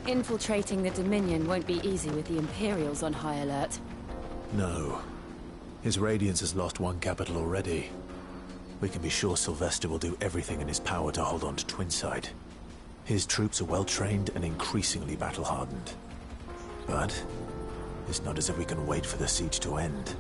Infiltrating the Dominion won't be easy with the Imperials on high alert. No. His Radiance has lost one capital already. We can be sure Sylvester will do everything in his power to hold on to Twinside. His troops are well-trained and increasingly battle-hardened. But it's not as if we can wait for the siege to end.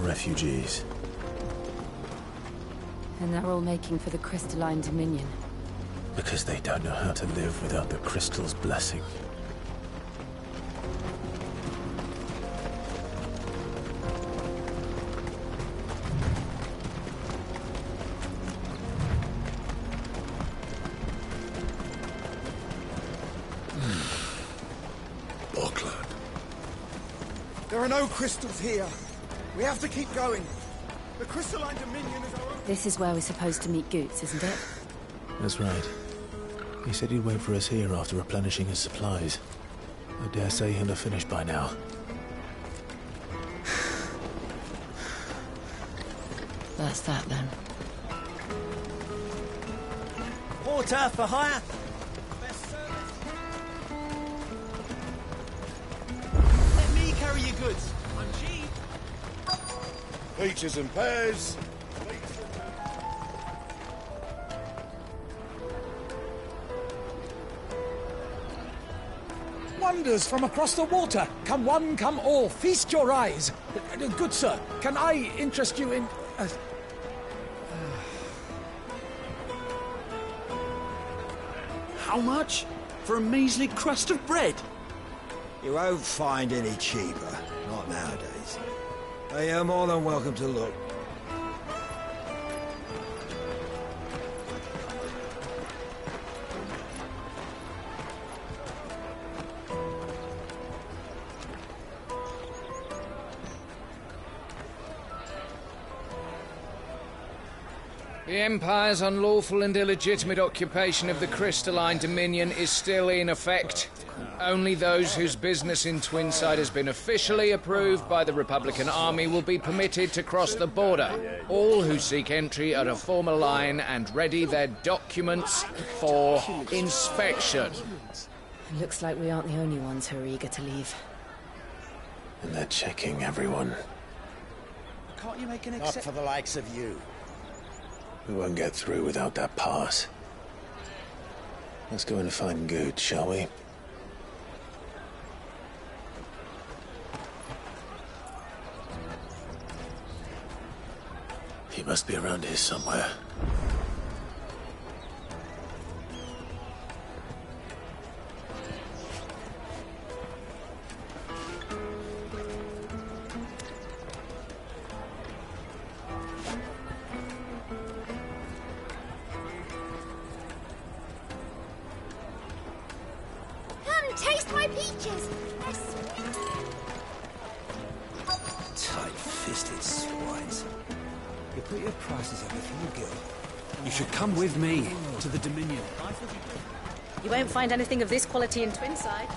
Refugees. And they're all making for the Crystalline Dominion. Because they don't know how to live without the Crystal's blessing. Auckland. There are no crystals here. We have to keep going. The Crystalline Dominion is our own... This is where we're supposed to meet Goots, isn't it? That's right. He said he'd wait for us here after replenishing his supplies. I dare say he'll have finished by now. That's that then. Porter for hire. Best service. Let me carry your goods. I'm cheap. Peaches and pears. Wonders from across the water. Come one, come all. Feast your eyes. Good sir, can I interest you in... How much? For a measly crust of bread? You won't find any cheaper. Not nowadays. You're more than welcome to look. The Empire's unlawful and illegitimate occupation of the Crystalline Dominion is still in effect. Only those whose business in Twinside has been officially approved by the Republican Army will be permitted to cross the border. All who seek entry are to form a line and ready their documents for inspection. It looks like we aren't the only ones who are eager to leave. And they're checking everyone. Can't you make an Not for the likes of you. We won't get through without that pass. Let's go in and find Good, shall we? He must be around here somewhere. Taste my peaches! They're sweet. Tight-fisted swines. You put your prices up if you go. You should come with me to the Dominion. You won't find anything of this quality in Twinside.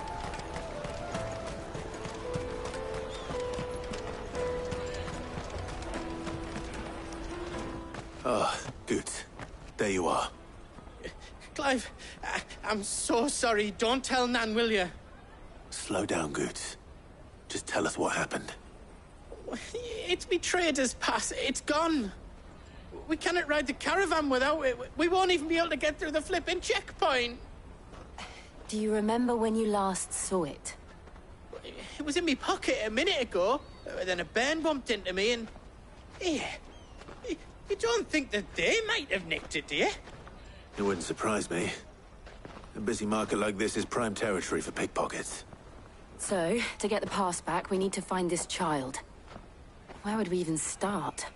Ah, good. There you are. Clive, I'm so sorry. Don't tell Nan, will you? Slow down, Goots. Just tell us what happened. It's me trader's pass. It's gone. We cannot ride the caravan without it. We won't even be able to get through the flipping checkpoint. Do you remember when you last saw it? It was in me pocket a minute ago. Then a bairn bumped into me and... Yeah. You don't think that they might have nicked it, do you? It wouldn't surprise me. A busy market like this is prime territory for pickpockets. So, to get the pass back, we need to find this child. Where would we even start?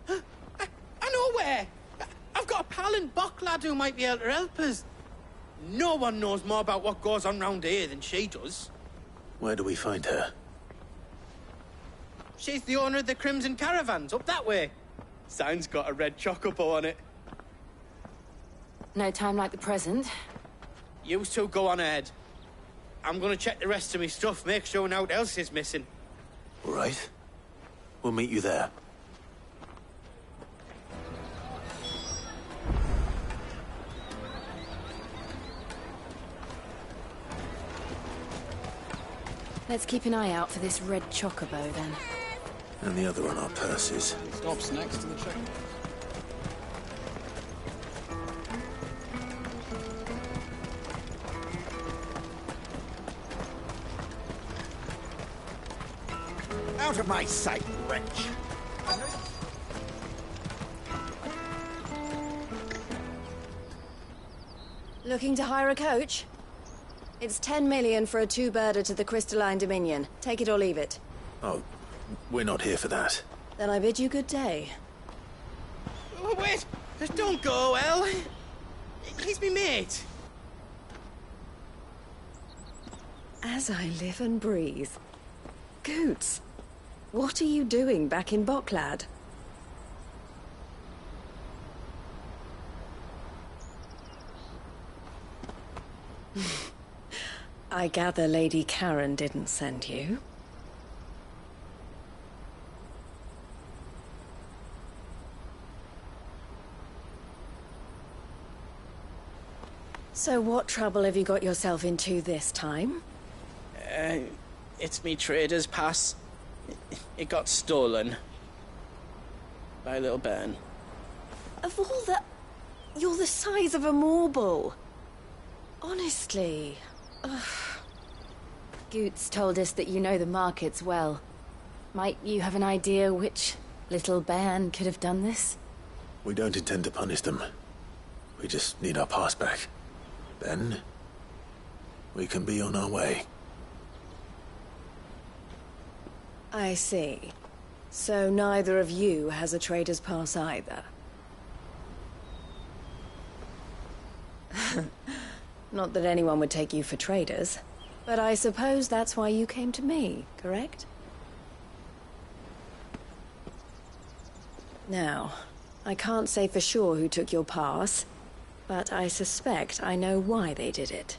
I know where! I've got a pal in Bock lad who might be able to help us. No one knows more about what goes on round here than she does. Where do we find her? She's the owner of the Crimson Caravans, up that way. Sign's got a red chocobo on it. No time like the present. You two go on ahead. I'm gonna check the rest of me stuff, make sure nothing else is missing. All right. We'll meet you there. Let's keep an eye out for this red chocobo, then. And the other on our purses. Stops next to the checkpoint. Out of my sight, wretch! Looking to hire a coach? It's 10 million for a two-birder to the Crystalline Dominion. Take it or leave it. Oh, we're not here for that. Then I bid you good day. Oh, wait! Don't go, El! He's me mate. As I live and breathe. Goots, what are you doing back in Bocklad? I gather Lady Karen didn't send you. So what trouble have you got yourself into this time? It's me trader's pass. It got stolen. By a little bairn. Of all the... You're the size of a marble. Honestly. Ugh. Goots told us that you know the markets well. Might you have an idea which little bairn could have done this? We don't intend to punish them. We just need our pass back. Then, we can be on our way. I see. So neither of you has a trader's pass either. Not that anyone would take you for traders, but I suppose that's why you came to me, correct? Now, I can't say for sure who took your pass, but I suspect I know why they did it.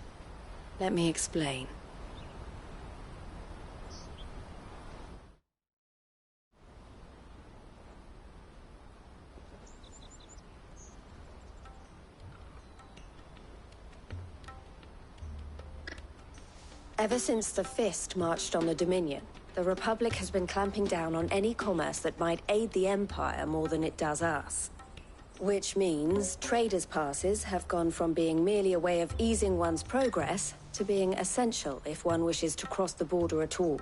Let me explain. Ever since the Fist marched on the Dominion, the Republic has been clamping down on any commerce that might aid the Empire more than it does us. Which means traders' passes have gone from being merely a way of easing one's progress to being essential if one wishes to cross the border at all.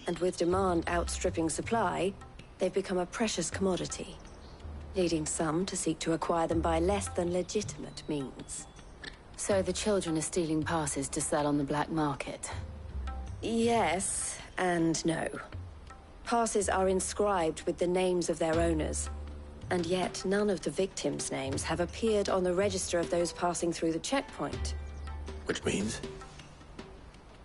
And with demand outstripping supply, they've become a precious commodity, leading some to seek to acquire them by less than legitimate means. So the children are stealing passes to sell on the black market? Yes, and no. Passes are inscribed with the names of their owners, and yet none of the victims' names have appeared on the register of those passing through the checkpoint. Which means?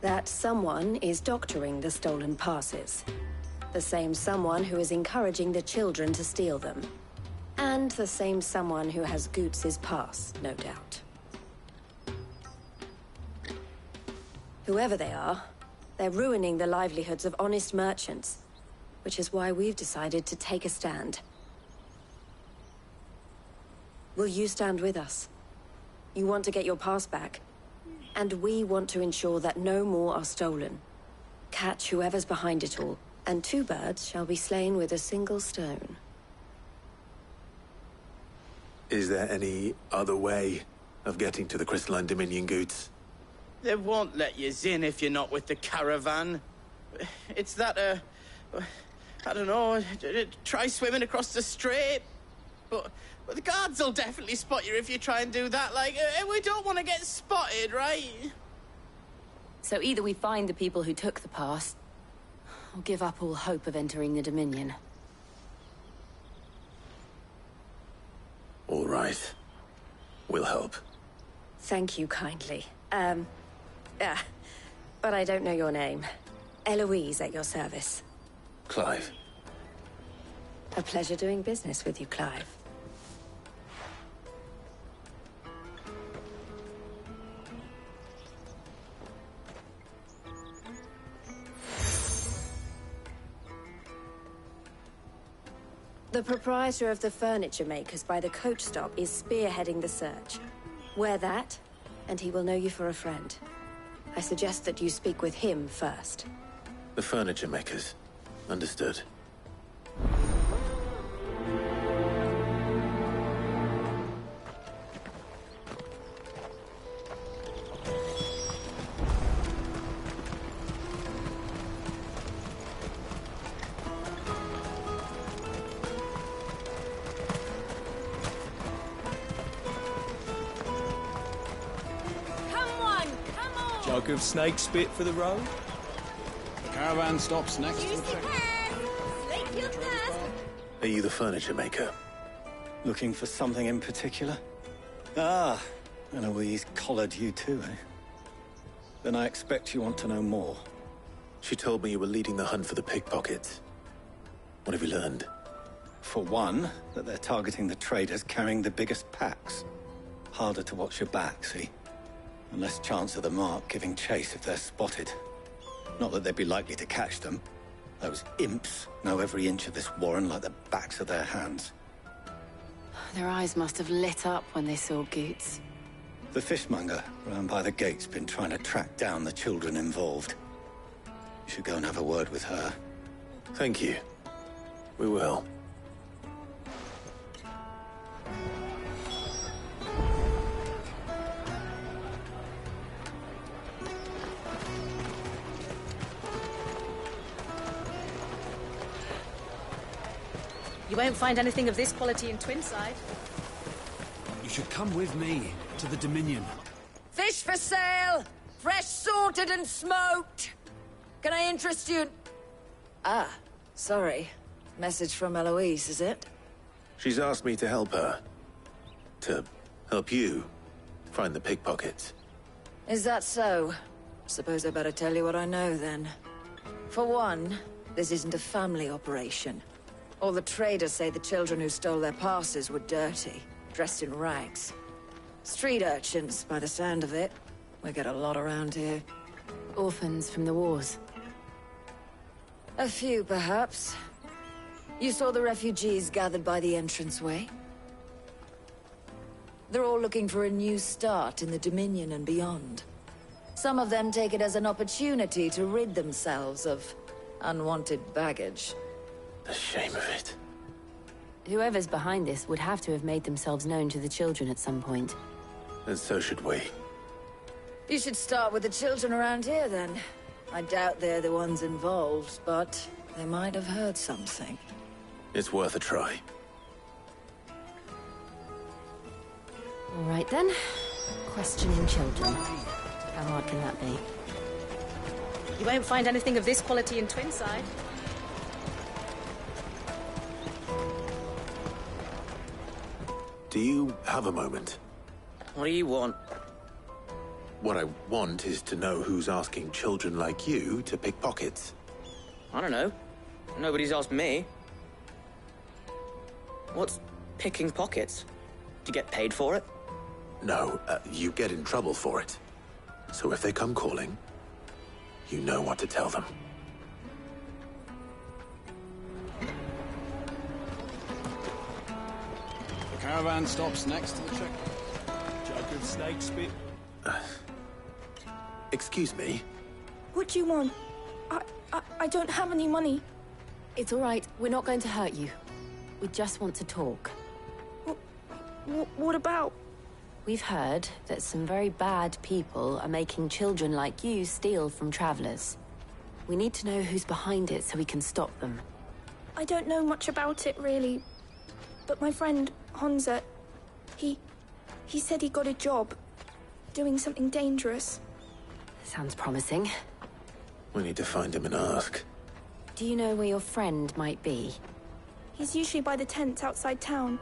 That someone is doctoring the stolen passes. The same someone who is encouraging the children to steal them. And the same someone who has Goots's pass, no doubt. Whoever they are, they're ruining the livelihoods of honest merchants, which is why we've decided to take a stand. Will you stand with us? You want to get your pass back, and we want to ensure that no more are stolen. Catch whoever's behind it all, and 2 birds shall be slain with a single stone. Is there any other way of getting to the Crystalline Dominion, Goots? They won't let you in if you're not with the caravan. It's that, I don't know, try swimming across the strait. But the guards will definitely spot you if you try and do that. Like, we don't want to get spotted, right? So either we find the people who took the pass, or give up all hope of entering the Dominion. All right. We'll help. Thank you kindly. But I don't know your name. Eloise at your service. Clive. A pleasure doing business with you, Clive. The proprietor of the furniture makers by the coach stop is spearheading the search. Wear that, and he will know you for a friend. I suggest that you speak with him first. The furniture makers. Understood. Jug of snake spit for the road? The caravan stops next to the Juicy train. pears! Sleep your thirst! Are you the furniture maker? Looking for something in particular? Ah, Eloise collared you too, eh? Then I expect you want to know more. She told me you were leading the hunt for the pickpockets. What have you learned? For one, that they're targeting the traders carrying the biggest packs. Harder to watch your back, see? And less chance of the mark giving chase if they're spotted. Not that they'd be likely to catch them. Those imps know every inch of this warren like the backs of their hands. Their eyes must have lit up when they saw Goots. The fishmonger round by the gate's been trying to track down the children involved. You should go and have a word with her. Thank you. We will. You won't find anything of this quality in Twinside. You should come with me to the Dominion. Fish for sale! Fresh sorted and smoked! Can I interest you? Ah, sorry. Message from Eloise, is it? She's asked me to help her. To help you find the pickpockets. Is that so? Suppose I better tell you what I know, then. For one, this isn't a family operation. All the traders say the children who stole their passes were dirty, dressed in rags. Street urchins, by the sound of it. We get a lot around here. Orphans from the wars. A few, perhaps. You saw the refugees gathered by the entranceway? They're all looking for a new start in the Dominion and beyond. Some of them take it as an opportunity to rid themselves of unwanted baggage. The shame of it. Whoever's behind this would have to have made themselves known to the children at some point. And so should we. You should start with the children around here, then. I doubt they're the ones involved, but they might have heard something. It's worth a try. All right, then. Questioning children. How hard can that be? You won't find anything of this quality in Twinside. Do you have a moment? What do you want? What I want is to know who's asking children like you to pick pockets. I don't know. Nobody's asked me. Picking pockets? Do you get paid for it? No, you get in trouble for it. So if they come calling, you know what to tell them. The caravan stops next to the check. Jug of snake spit. Excuse me? What do you want? I don't have any money. It's all right. We're not going to hurt you. We just want to talk. What about? We've heard that some very bad people are making children like you steal from travelers. We need to know who's behind it so we can stop them. I don't know much about it, really. But my friend, Hansa, he said he got a job doing something dangerous. Sounds promising. We need to find him and ask. Do you know where your friend might be? He's usually by the tents outside town.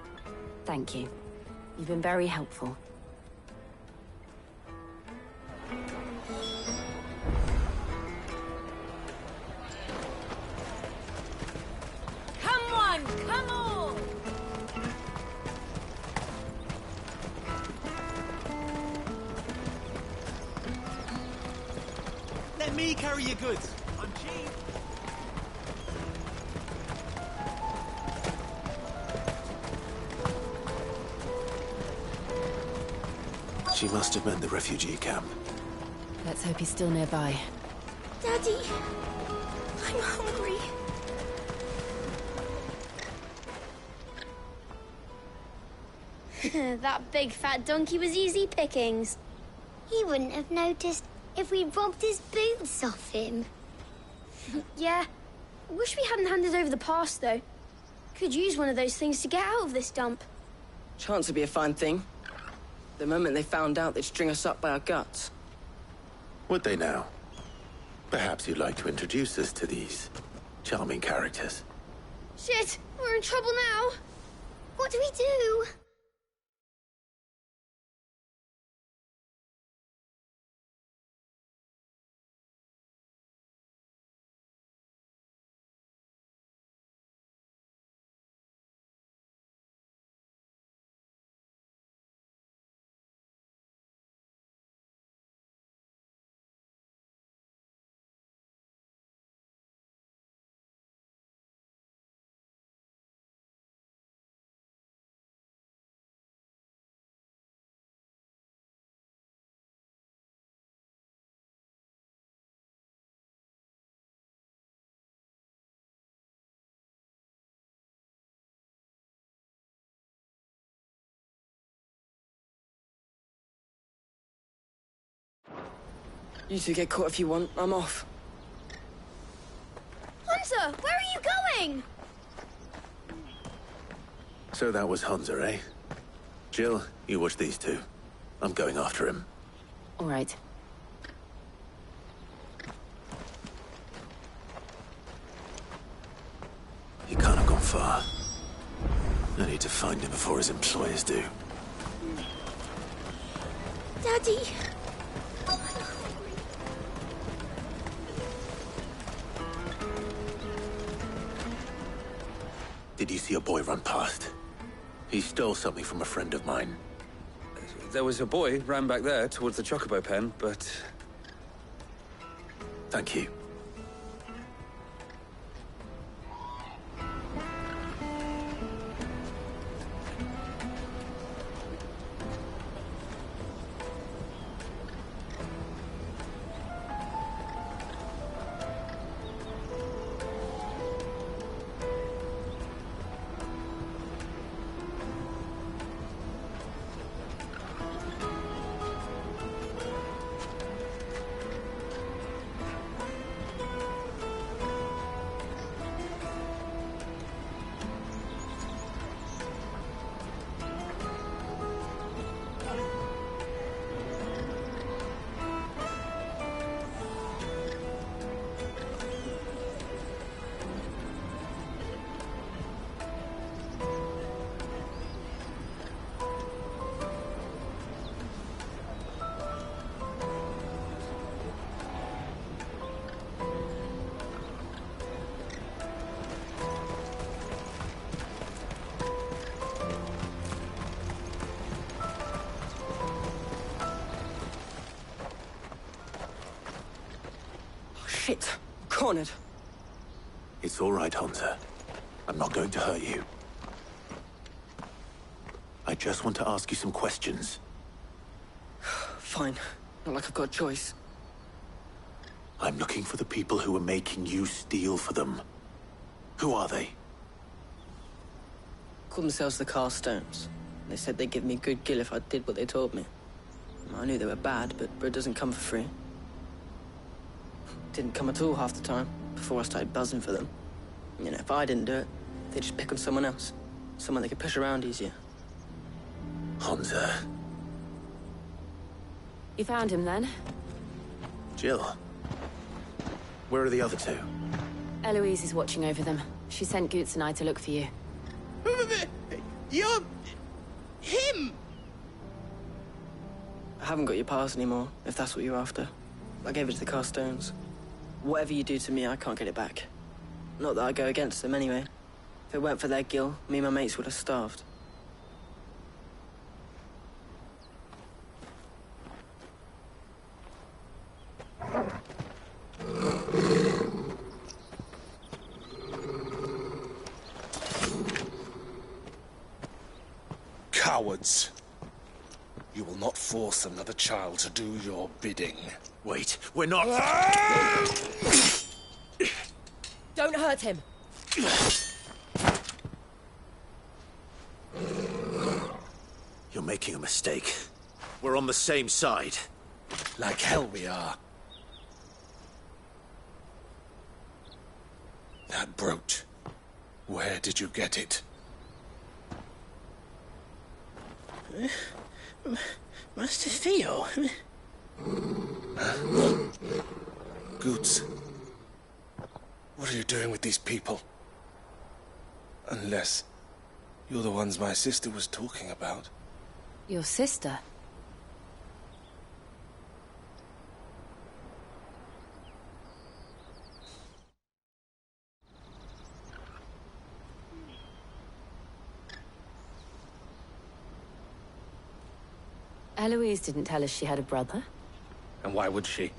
Thank you. You've been very helpful. Come on, come on! Let me carry your goods. I'm cheap. She must have meant the refugee camp. Let's hope he's still nearby. Daddy, I'm hungry. That big fat donkey was easy pickings. He wouldn't have noticed if we robbed his boots off him. Yeah. Wish we hadn't handed over the pass, though. Could use one of those things to get out of this dump. Chance would be a fine thing. The moment they found out, they'd string us up by our guts. Would they now? Perhaps you'd like to introduce us to these charming characters. Shit! We're in trouble now! What do we do? You two get caught if you want. I'm off. Hunter, where are you going? So that was Hansa, eh? Jill, you watch these two. I'm going after him. All right. He can't have gone far. I need to find him before his employers do. Daddy! Did you see a boy run past? He stole something from a friend of mine. There was a boy ran back there towards the chocobo pen, but... Thank you. Shit. Cornered. It's all right, Hansa. I'm not going to hurt you. I just want to ask you some questions. Fine. Not like I've got a choice. I'm looking for the people who are making you steal for them. Who are they? Called themselves the Carstones. They said they'd give me good gill if I did what they told me. I knew they were bad, but bread doesn't come for free. Didn't come at all half the time, before I started buzzing for them. You know, if I didn't do it, they'd just pick on someone else. Someone they could push around easier. Hansa. You found him then? Jill. Where are the other two? Eloise is watching over them. She sent Goots and I to look for you. You're... him! I haven't got your pass anymore, if that's what you're after. I gave it to the Carstones. Whatever you do to me, I can't get it back. Not that I go against them anyway. If it weren't for their gill, me and my mates would have starved. Cowards. You will not force another child to do your bidding. Wait, we're not... Don't hurt him. You're making a mistake. We're on the same side. Like hell we are. That brooch. Where did you get it? Master Theo. Goots. What are you doing with these people? Unless you're the ones my sister was talking about. Your sister? Eloise didn't tell us she had a brother. And why would she?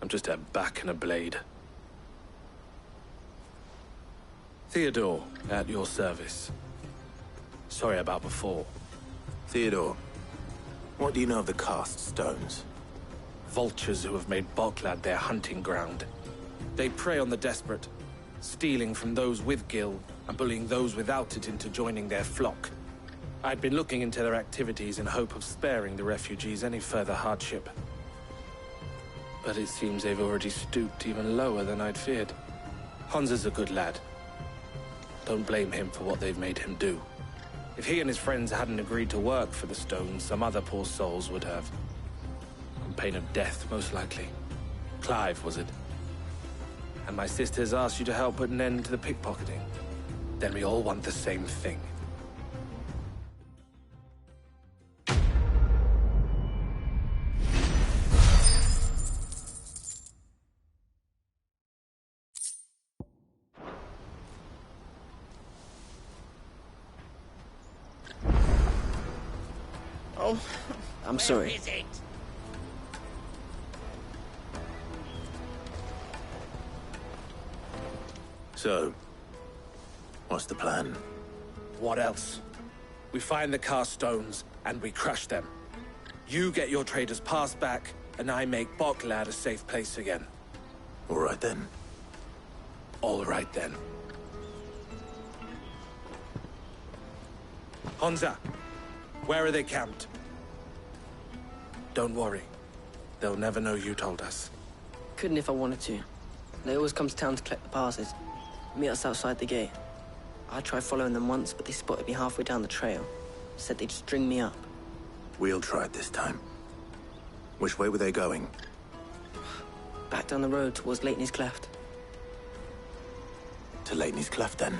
I'm just her back and a blade. Theodore, at your service. Sorry about before. Theodore, what do you know of the Cast Stones? Vultures who have made Boklad their hunting ground. They prey on the desperate, stealing from those with gil and bullying those without it into joining their flock. I'd been looking into their activities in hope of sparing the refugees any further hardship. But it seems they've already stooped even lower than I'd feared. Hansa's a good lad. Don't blame him for what they've made him do. If he and his friends hadn't agreed to work for the Stones, some other poor souls would have. On pain of death, most likely. Clive, was it? And my sisters asked you to help put an end to the pickpocketing. Then we all want the same thing. Oh, I'm sorry. Where is it? So, what's the plan? What else? We find the Carstones, and we crush them. You get your trader's pass back, and I make Boklad a safe place again. All right then. All right then. Hansa, where are they camped? Don't worry. They'll never know you told us. Couldn't if I wanted to. They always come to town to collect the passes. Meet us outside the gate. I tried following them once, but they spotted me halfway down the trail. Said they'd string me up. We'll try it this time. Which way were they going? Back down the road towards Leighton's Cleft. To Leighton's Cleft, then.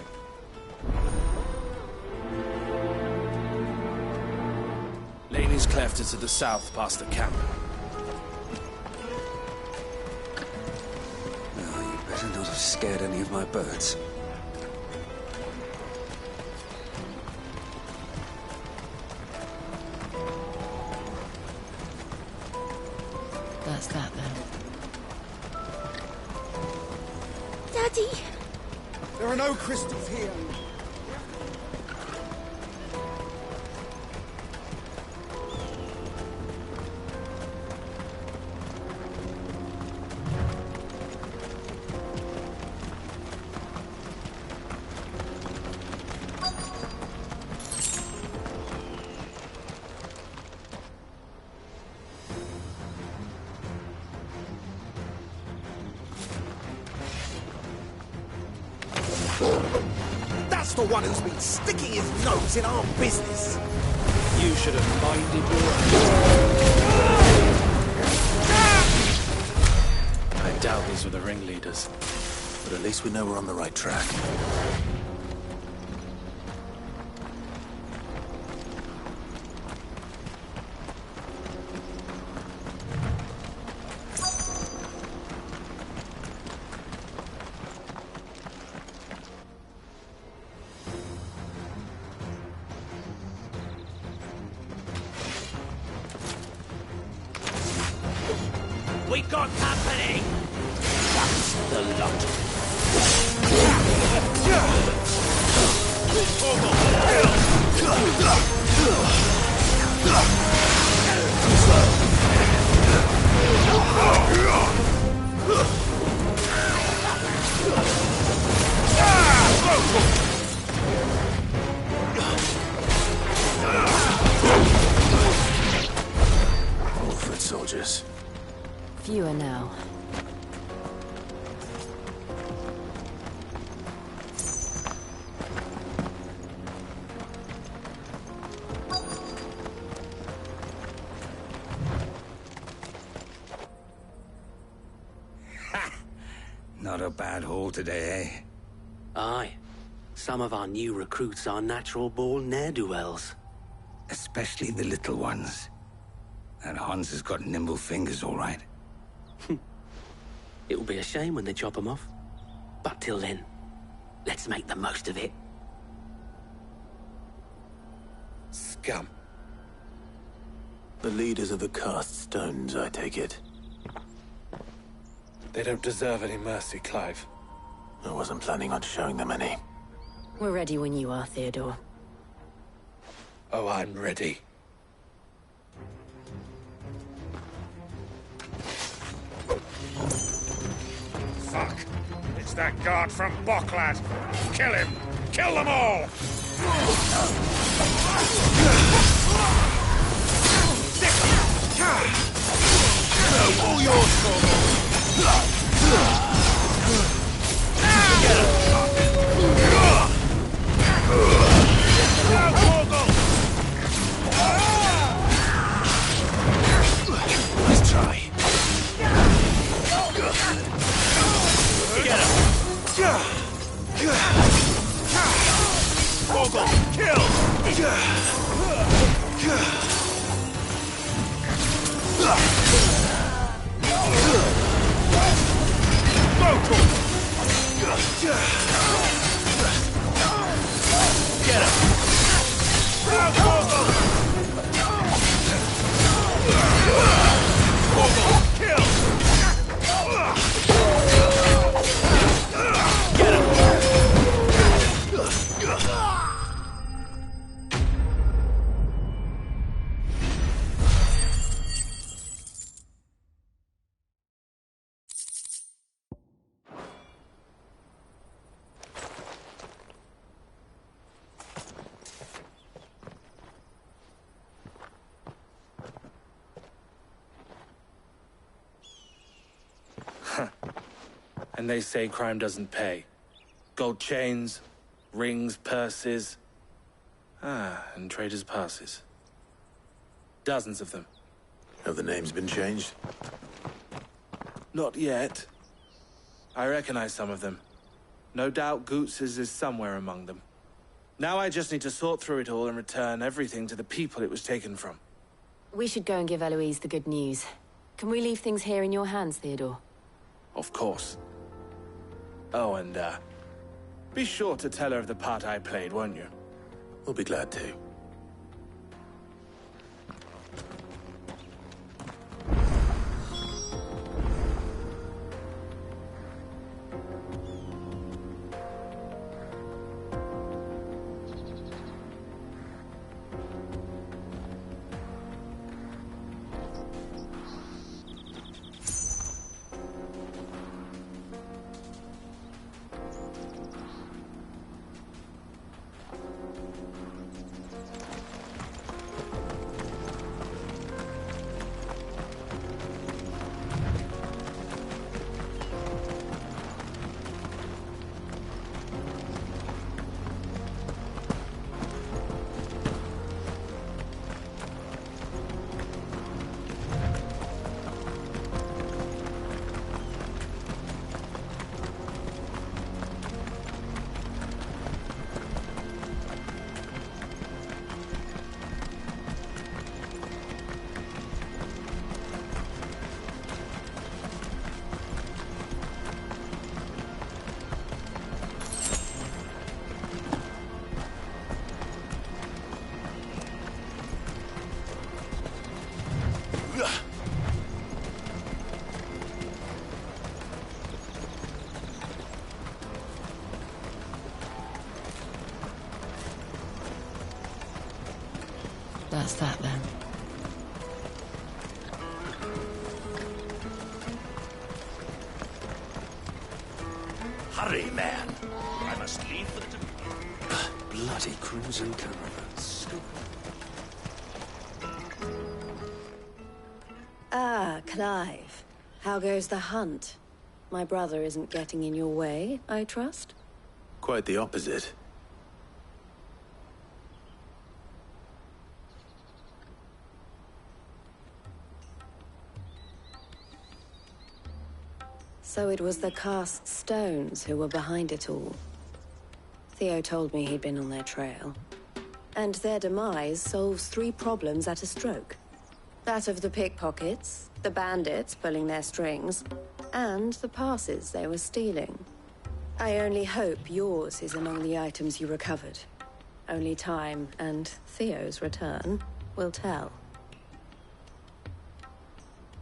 Leighton's Cleft is to the south, past the camp. Well, you better not have scared any of my birds. That's that then. Daddy! There are no crystals here. That's the one who's been sticking his nose in our business. You should have minded your own. I doubt these were the ringleaders, but at least we know we're on the right track. We got company! That's the lot. All foot soldiers. Fewer now. Not a bad haul today, eh? Aye. Some of our new recruits are natural-born ne'er-do-wells. Especially the little ones. That Hans has got nimble fingers, all right. It will be a shame when they chop them off. But till then, let's make the most of it. Scum. The leaders of the cast stones, I take it. They don't deserve any mercy, Clive. I wasn't planning on showing them any. We're ready when you are, Theodore. Oh, I'm ready. Fuck! It's that guard from Boklad! Kill him! Kill them all! All yours, Let's try. Get him! Vogel, kill! Get him! Vogel, kill! Get him! And they say crime doesn't pay. Gold chains, rings, purses. And traders' passes. Dozens of them. Have the names been changed? Not yet. I recognize some of them. No doubt Goots's is somewhere among them. Now I just need to sort through it all and return everything to the people it was taken from. We should go and give Eloise the good news. Can we leave things here in your hands, Theodore? Of course. Oh, and, be sure to tell her of the part I played, won't you? We'll be glad to. That's that then. Hurry, man. I must leave for the... Bloody crimson caravans. Ah, Clive. How goes the hunt? My brother isn't getting in your way, I trust? Quite the opposite. So it was the cast stones who were behind it all. Theo told me he'd been on their trail. And their demise solves 3 problems at a stroke. That of the pickpockets, the bandits pulling their strings, and the passes they were stealing. I only hope yours is among the items you recovered. Only time and Theo's return will tell.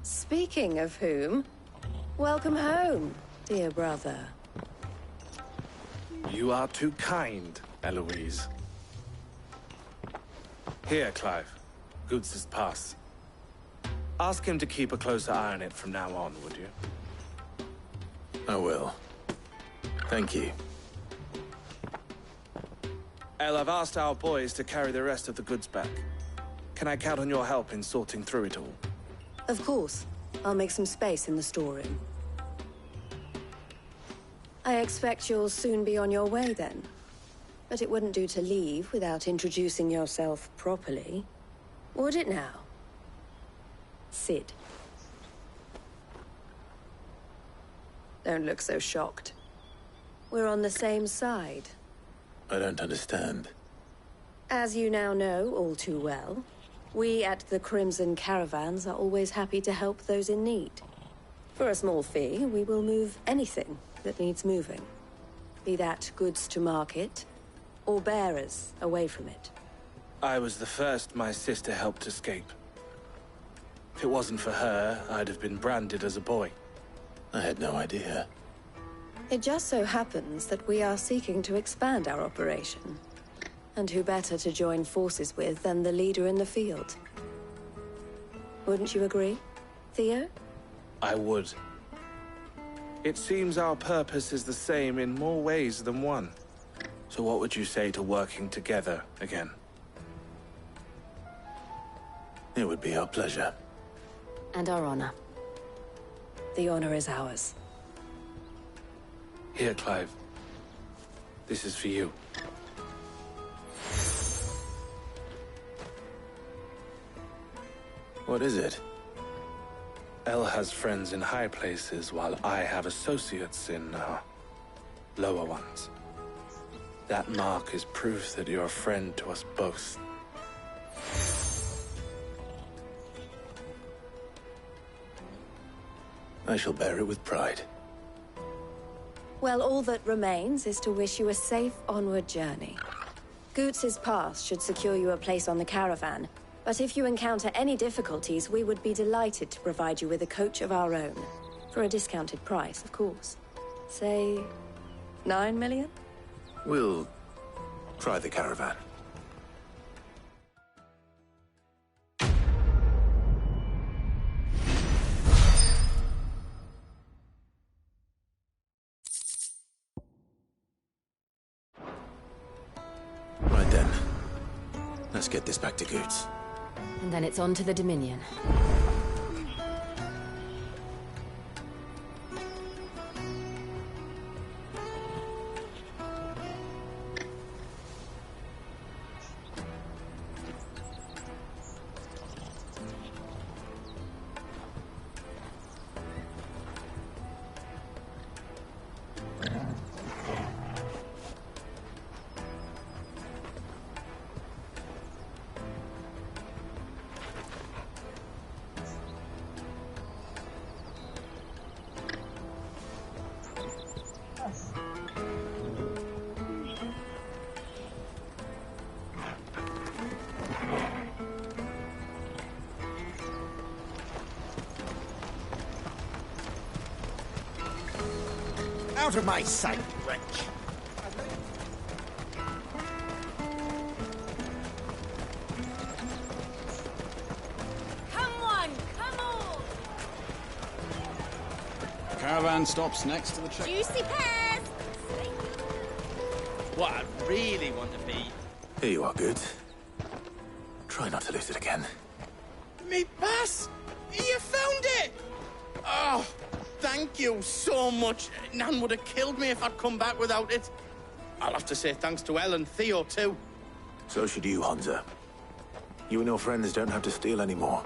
Speaking of whom, welcome home, dear brother. You are too kind, Eloise. Here, Clive. Goods' pass. Ask him to keep a closer eye on it from now on, would you? I will. Thank you. El, I've asked our boys to carry the rest of the goods back. Can I count on your help in sorting through it all? Of course. I'll make some space in the storeroom. I expect you'll soon be on your way then. But it wouldn't do to leave without introducing yourself properly. Would it now? Sid. Don't look so shocked. We're on the same side. I don't understand. As you now know all too well, we at the Crimson Caravans are always happy to help those in need. For a small fee, we will move anything that needs moving. Be that goods to market, or bearers away from it. I was the first my sister helped escape. If it wasn't for her, I'd have been branded as a boy. I had no idea. It just so happens that we are seeking to expand our operation. And who better to join forces with than the leader in the field? Wouldn't you agree, Theo? I would. It seems our purpose is the same in more ways than one. So what would you say to working together again? It would be our pleasure. And our honor. The honor is ours. Here, Clive. This is for you. What is it? El has friends in high places, while I have associates in, lower ones. That mark is proof that you're a friend to us both. I shall bear it with pride. Well, all that remains is to wish you a safe onward journey. Goots' pass should secure you a place on the caravan, but if you encounter any difficulties, we would be delighted to provide you with a coach of our own. For a discounted price, of course. Say, 9 million? We'll try the caravan. Right then. Let's get this back to Goots. And then it's on to the Dominion. Out of my sight, wretch! Caravan stops next to the check. Juicy pears! What I really want to be. Here you are, good. Try not to lose it again. Me pass! You found it! Oh, thank you so much. Nan would have killed me if I'd come back without it. I'll have to say thanks to Elle and Theo, too. So should you, Hansa. You and your friends don't have to steal anymore.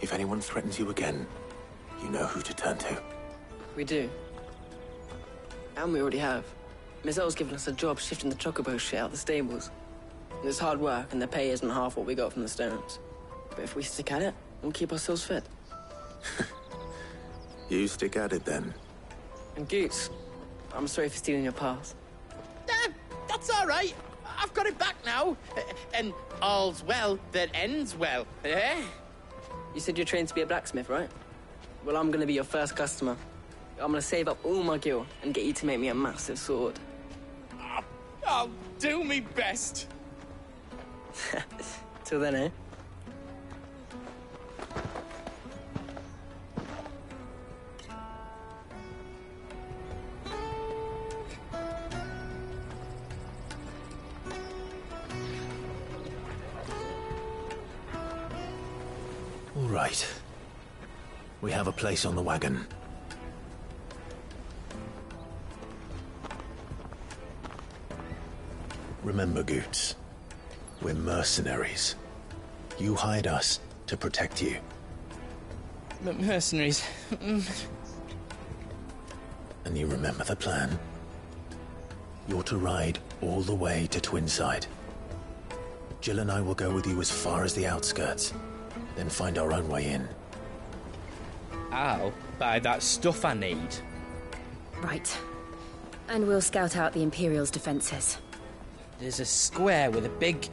If anyone threatens you again, you know who to turn to. We do. And we already have. Miss Elle's given us a job shifting the chocobo shit out of the stables. It's hard work, and the pay isn't half what we got from the stones. But if we stick at it, we'll keep ourselves fit. You stick at it, then. And Goots, I'm sorry for stealing your path. That's all right. I've got it back now. And all's well that ends well, eh? You said you're trained to be a blacksmith, right? Well, I'm gonna be your first customer. I'm gonna save up all my gil and get you to make me a massive sword. I'll do me best. Till then, eh? All right. We have a place on the wagon. Remember, Goots, we're mercenaries. You hired us to protect you. But mercenaries... And you remember the plan? You're to ride all the way to Twinside. Jill and I will go with you as far as the outskirts, then find our own way in. I'll buy that stuff I need. Right. And we'll scout out the Imperial's defenses. There's a square with a big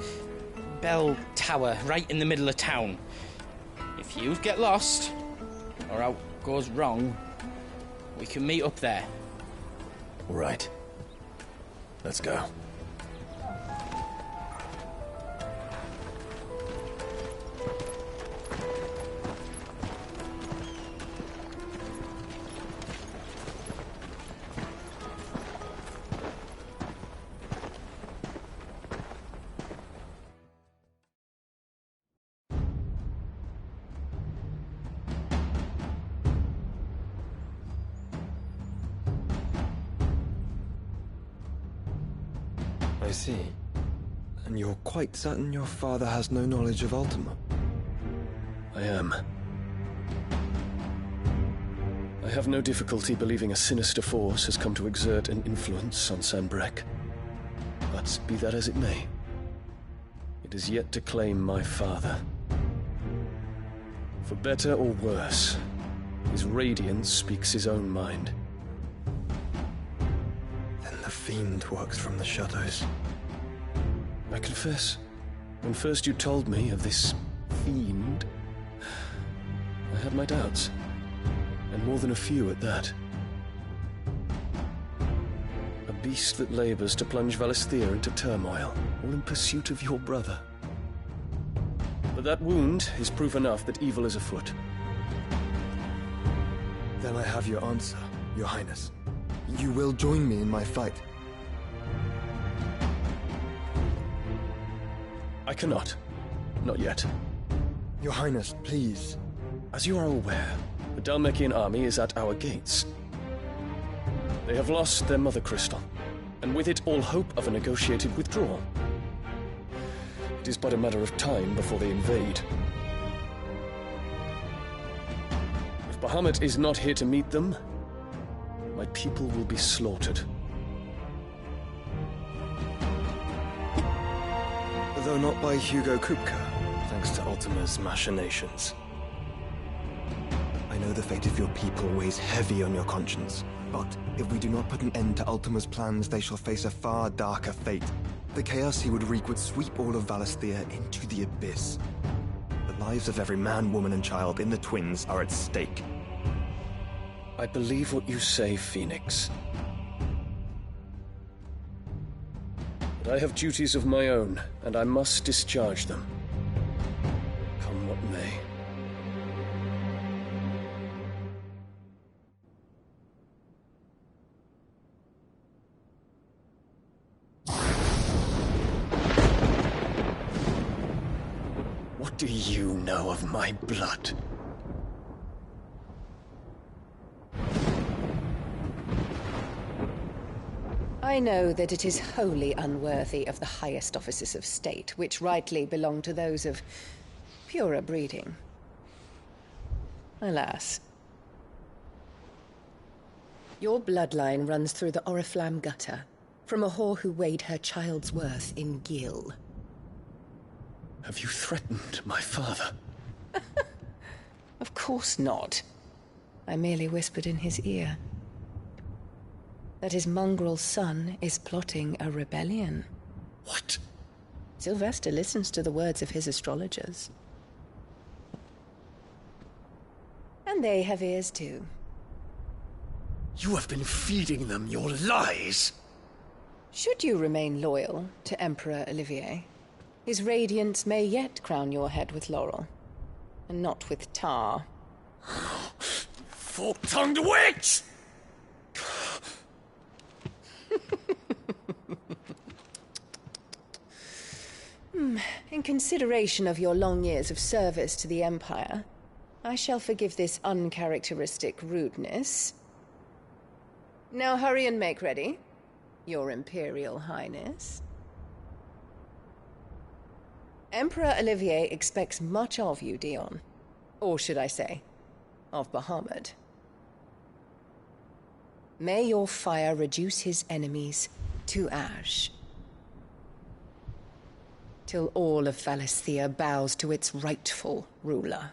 bell tower right in the middle of town. If you get lost, or out goes wrong, we can meet up there. All right. Let's go. I see. And you're quite certain your father has no knowledge of Ultima? I am. I have no difficulty believing a sinister force has come to exert an influence on Sanbreque. But be that as it may, it is yet to claim my father. For better or worse, his radiance speaks his own mind. Then the fiend works from the shadows. I confess, when first you told me of this fiend, I had my doubts, and more than a few at that. A beast that labors to plunge Valisthea into turmoil, all in pursuit of your brother. But that wound is proof enough that evil is afoot. Then I have your answer, Your Highness. You will join me in my fight. I cannot. Not yet. Your Highness, please. As you are aware, the Dhalmekian army is at our gates. They have lost their mother crystal, and with it all hope of a negotiated withdrawal. It is but a matter of time before they invade. If Bahamut is not here to meet them, my people will be slaughtered. Though not by Hugo Kupka, thanks to Ultima's machinations. I know the fate of your people weighs heavy on your conscience, but if we do not put an end to Ultima's plans, they shall face a far darker fate. The chaos he would wreak would sweep all of Valisthea into the abyss. The lives of every man, woman, and child in the Twins are at stake. I believe what you say, Phoenix. But I have duties of my own, and I must discharge them. Come what may. do you know of my blood? I know that it is wholly unworthy of the highest offices of state, which rightly belong to those of purer breeding. Alas. Your bloodline runs through the Oriflamme gutter, from a whore who weighed her child's worth in Gil. Have you threatened my father? Of course not. I merely whispered in his ear that his mongrel son is plotting a rebellion. What? Sylvester listens to the words of his astrologers. And they have ears too. You have been feeding them your lies! Should you remain loyal to Emperor Olivier, his radiance may yet crown your head with laurel, and not with tar. Fork-tongued witch! In consideration of your long years of service to the Empire, I shall forgive this uncharacteristic rudeness. Now hurry and make ready, Your Imperial Highness. Emperor Olivier expects much of you, Dion. Or should I say, of Bahamut. May your fire reduce his enemies to ash, till all of Valisthea bows to its rightful ruler.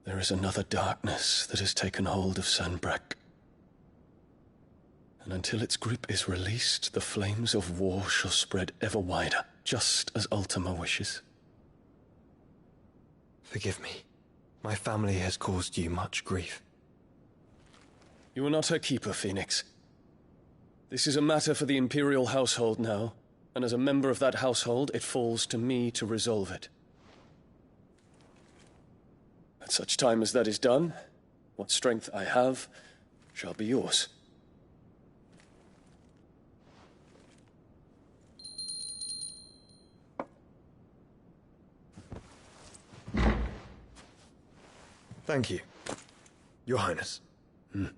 There is another darkness that has taken hold of Sanbreque. And until its grip is released, the flames of war shall spread ever wider, just as Ultima wishes. Forgive me. My family has caused you much grief. You are not her keeper, Phoenix. This is a matter for the Imperial household now, and as a member of that household, it falls to me to resolve it. At such time as that is done, what strength I have shall be yours. Thank you, Your Highness. Let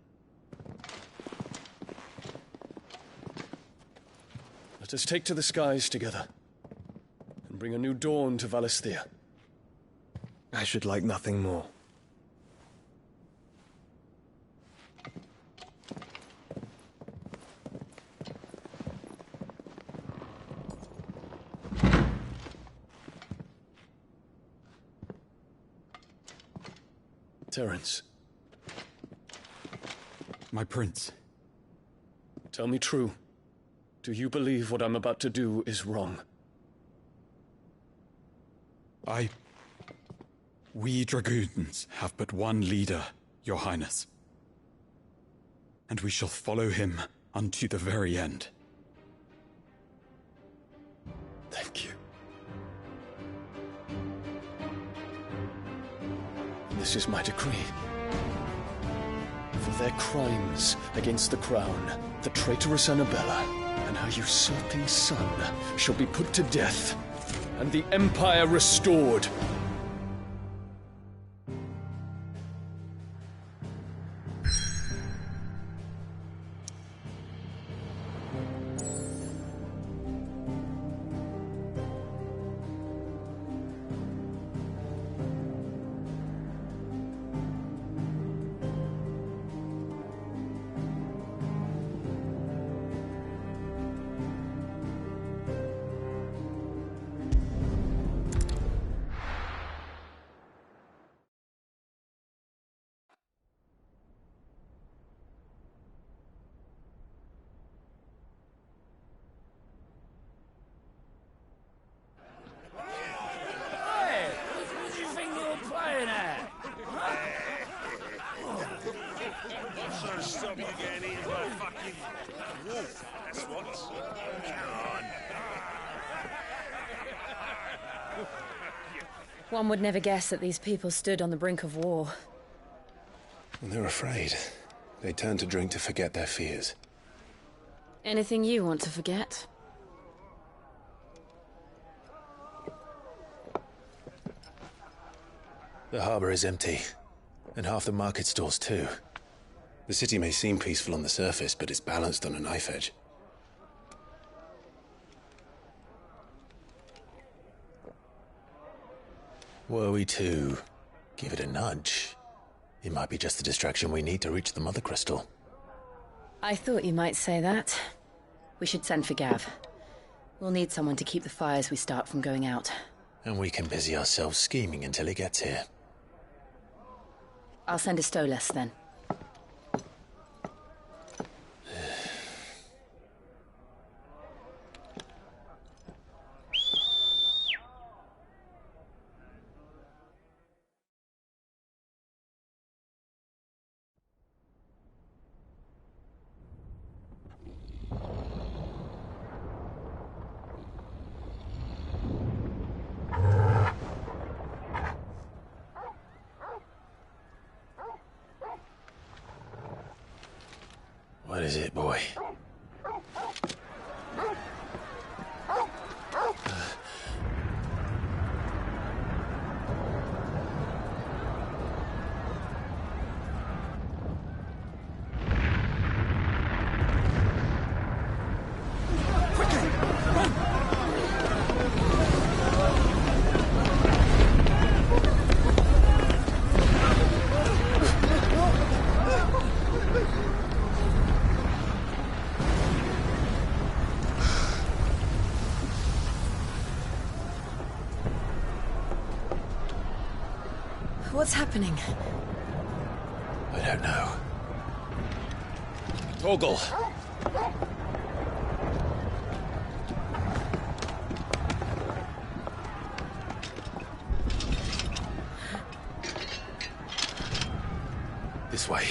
us take to the skies together, and bring a new dawn to Valisthea. I should like nothing more. Terence. My prince. Tell me true. Do you believe what I'm about to do is wrong? We dragoons have but one leader, Your Highness. And we shall follow him unto the very end. Thank you. This is my decree. For their crimes against the crown, the traitorous Annabella and her usurping son shall be put to death, and the Empire restored. stop you getting eaten by a fucking wolf. That's what. Come on. One would never guess that these people stood on the brink of war. And they're afraid. They turn to drink to forget their fears. Anything you want to forget? The harbor is empty, and half the market stalls too. The city may seem peaceful on the surface, but it's balanced on a knife edge. Were we to give it a nudge, it might be just the distraction we need to reach the Mother Crystal. I thought you might say that. We should send for Gav. We'll need someone to keep the fires we start from going out. And we can busy ourselves scheming until he gets here. I'll send a Stolas then. What is it, boy? What's happening? I don't know. Torgal! This way.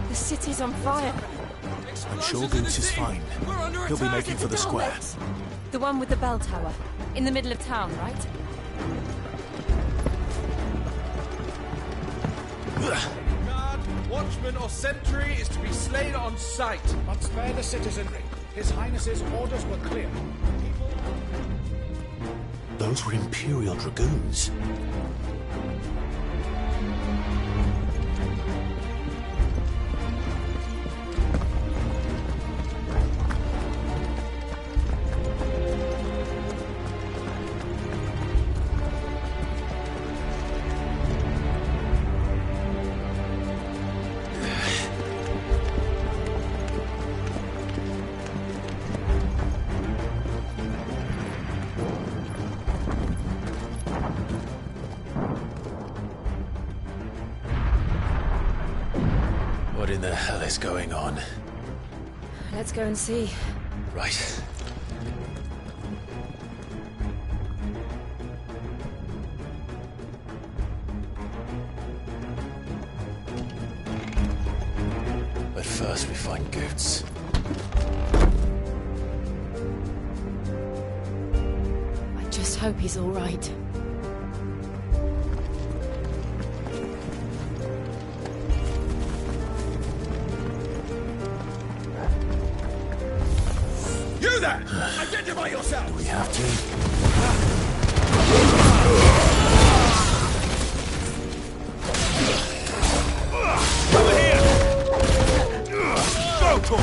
The city's on fire. I'm sure Goose is fine. He'll be making for the square. The one with the bell tower. In the middle of town, right? Guard, watchman or sentry is to be slain on sight. But spare the citizenry. His Highness's orders were clear. Those were Imperial Dragoons. What in the hell is going on? Let's go and see. Right. But first we find Goots. I just hope he's all right. You there! Identify yourself! Do we have to? Over here! Go, Tor!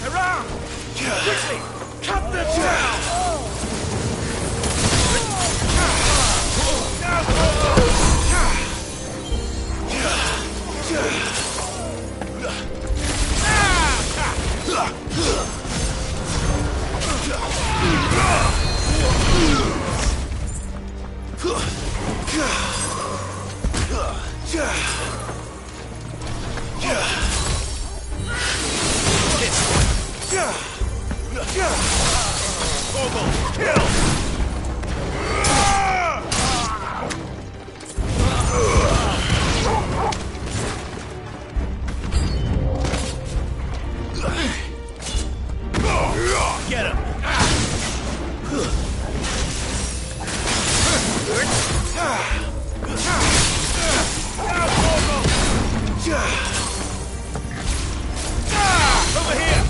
Hurrah! Quickly! Cut them down! Get him! Over here!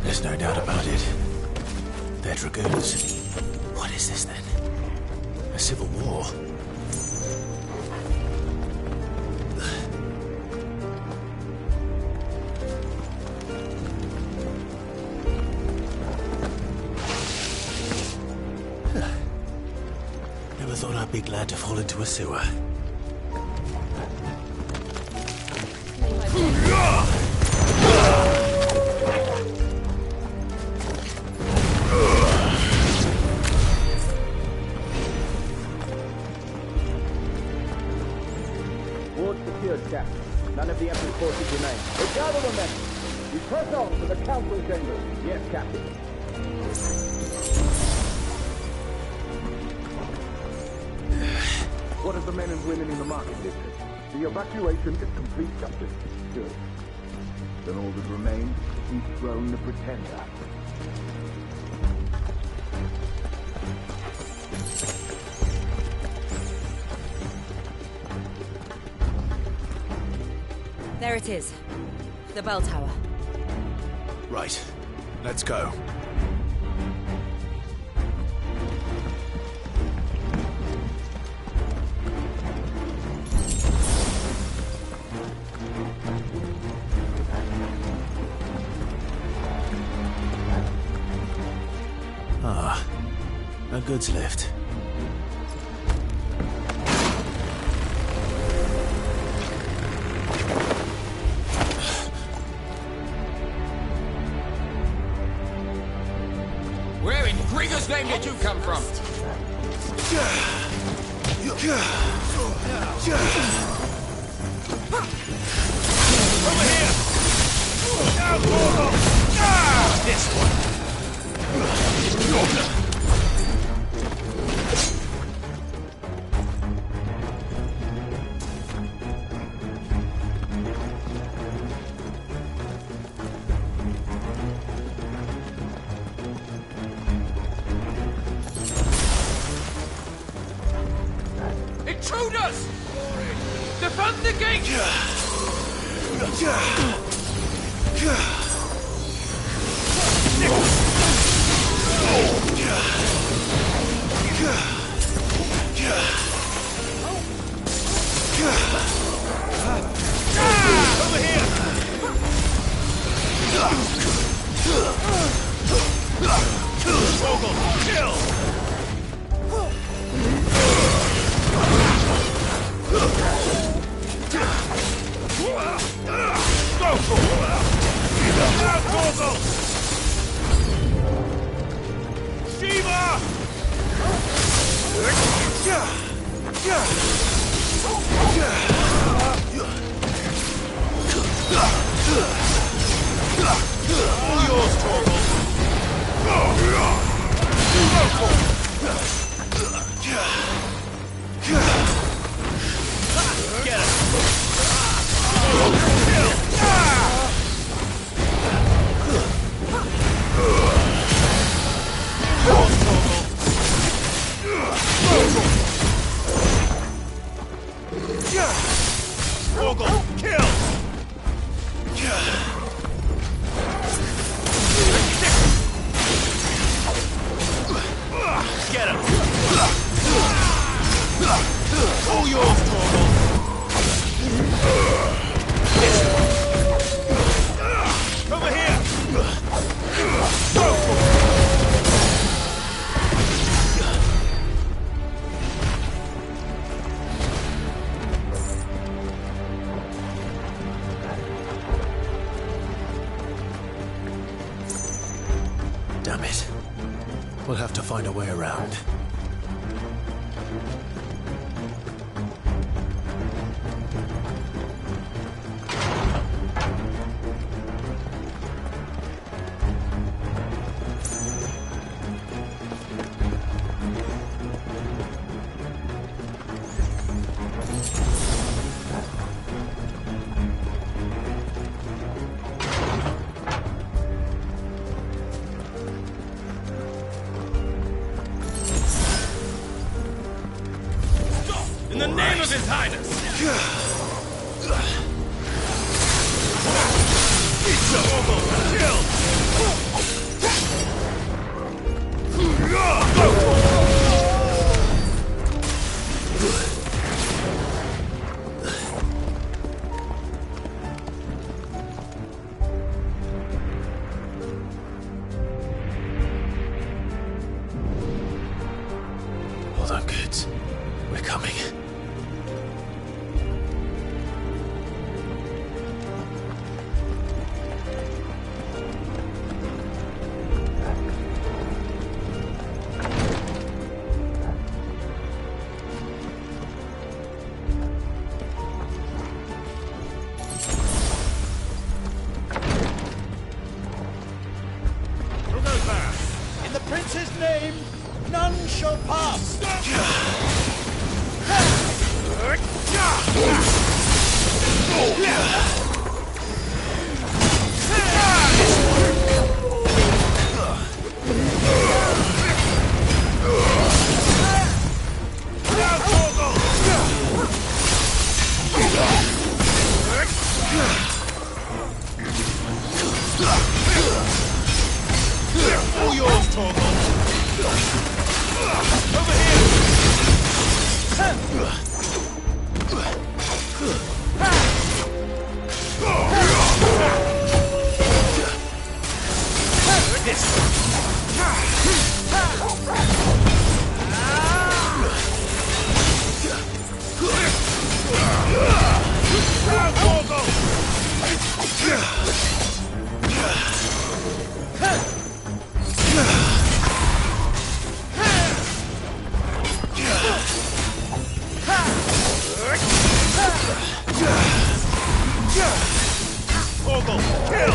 There's no doubt about it. They're dragoons. What is this then? A civil war? Never thought I'd be glad to fall into a sewer. Ward secured, Captain. None of the Emperor's forces remain. But gather them then. We press on to the council chamber. Yes, Captain. What of the men and women in the market district? The evacuation is complete, Captain. Good. Then all that remains is to dethrone the Pretender. There it is. The bell tower. Right. Let's go. Ah, a goods lift. Where in Grieger's name did you come from? Over here! Down, Gorgo! This one. Intruders! Defend the gate! Over here! Vogel, kill! Shiva! All yours, Torgal. Get him! Torgal, kill! Get him! All yours, Torgal! Over here! Damn it. We'll have to find a way around. In the name of His Highness! Hold on, kids. We're coming. Who goes there? In the prince's name, none shall pass! All yours, Torgal! Over here! Torgal, kill!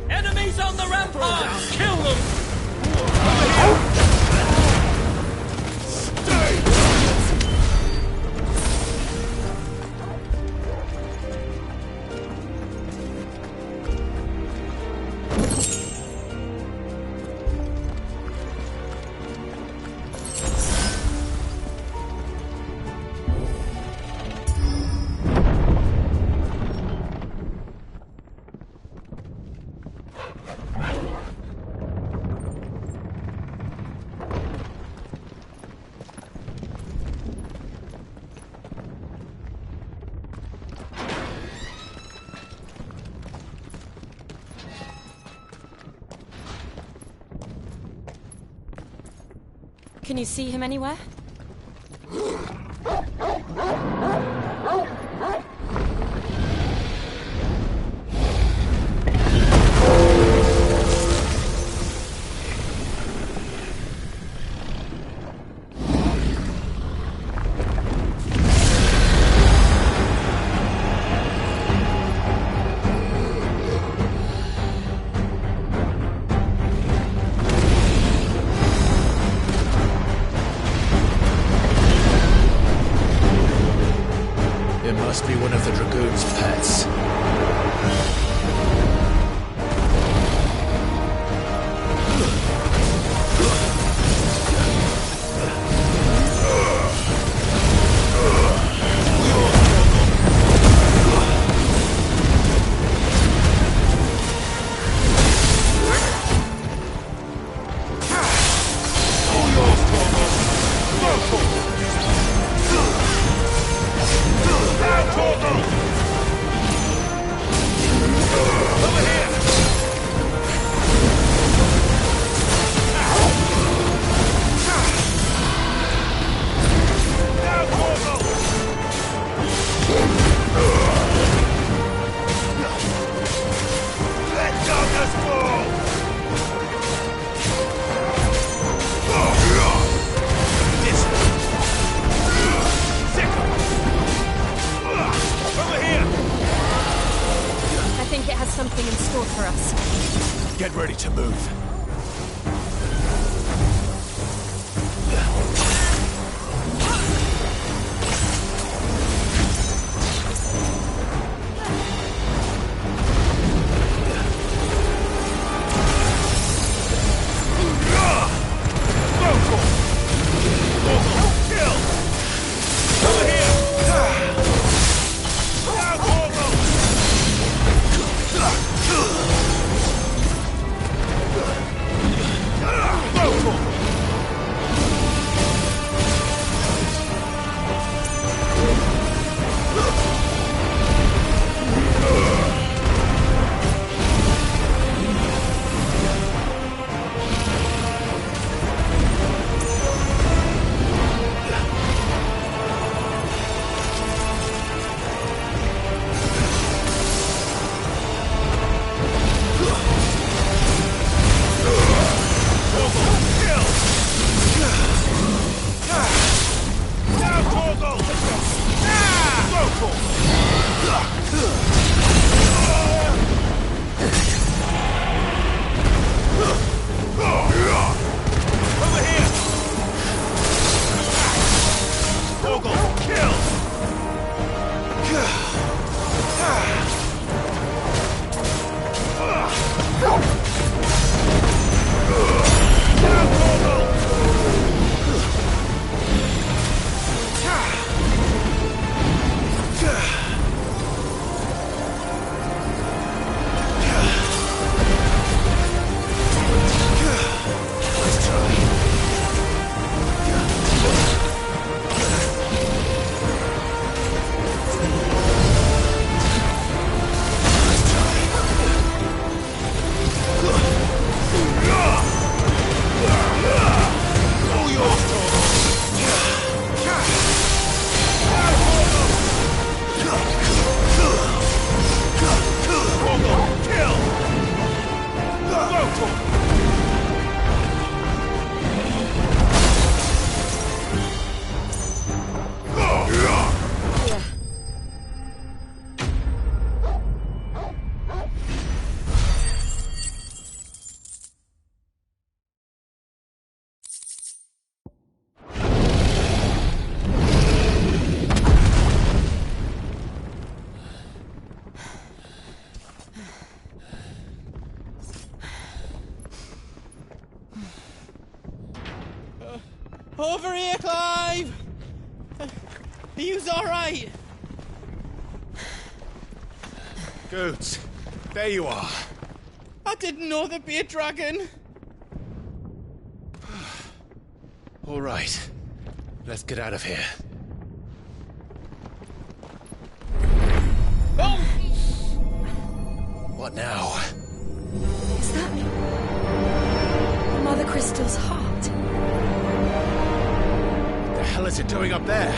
Enemies on the ramparts! Kill them! Can you see him anywhere? Must be one of the Dragoon's pets. Something in store for us. Get ready to move. Over here, Clive! Are you alright? Goods, there you are. I didn't know there'd be a dragon. All right, let's get out of here. Oh! What now? Is that Mother Crystal's heart? is it doing up there?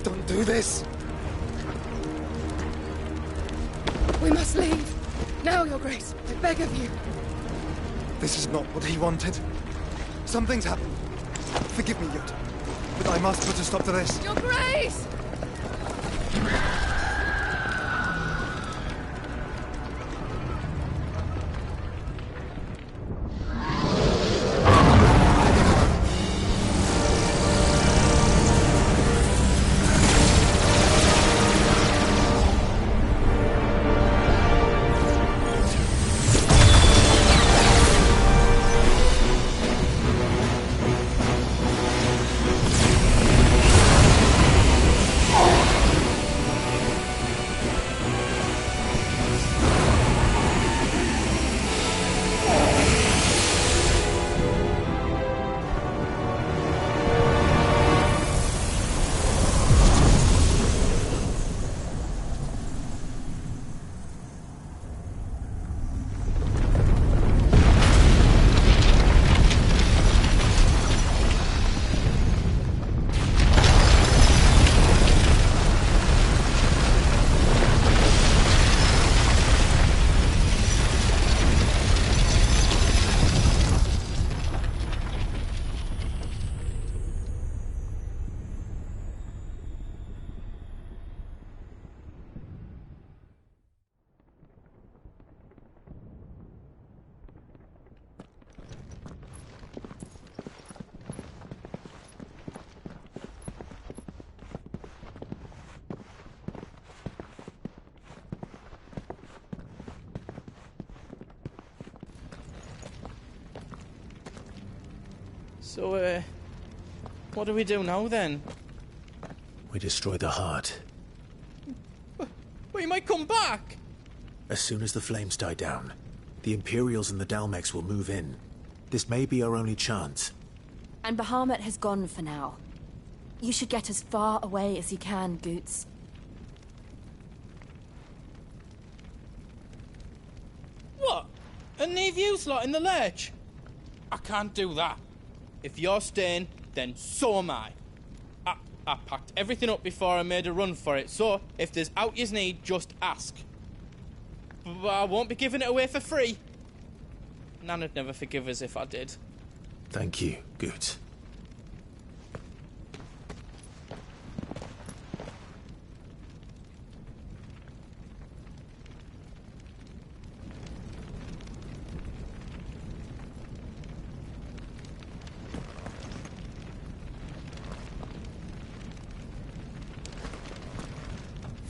Don't do this! We must leave. Now, Your Grace. I beg of you. This is not what he wanted. Something's happened. Forgive me, Yut, but I must put a stop to this. Your Grace! So, what do we do now, then? We destroy the heart. We might come back! As soon as the flames die down, the Imperials and the Dalmex will move in. This may be our only chance. And Bahamut has gone for now. You should get as far away as you can, Goots. What? And leave you lot in the lurch? I can't do that. If you're staying, then so am I. I packed everything up before I made a run for it, so if there's out yous need, just ask. But I won't be giving it away for free. Nan'd never forgive us if I did. Thank you, Goots.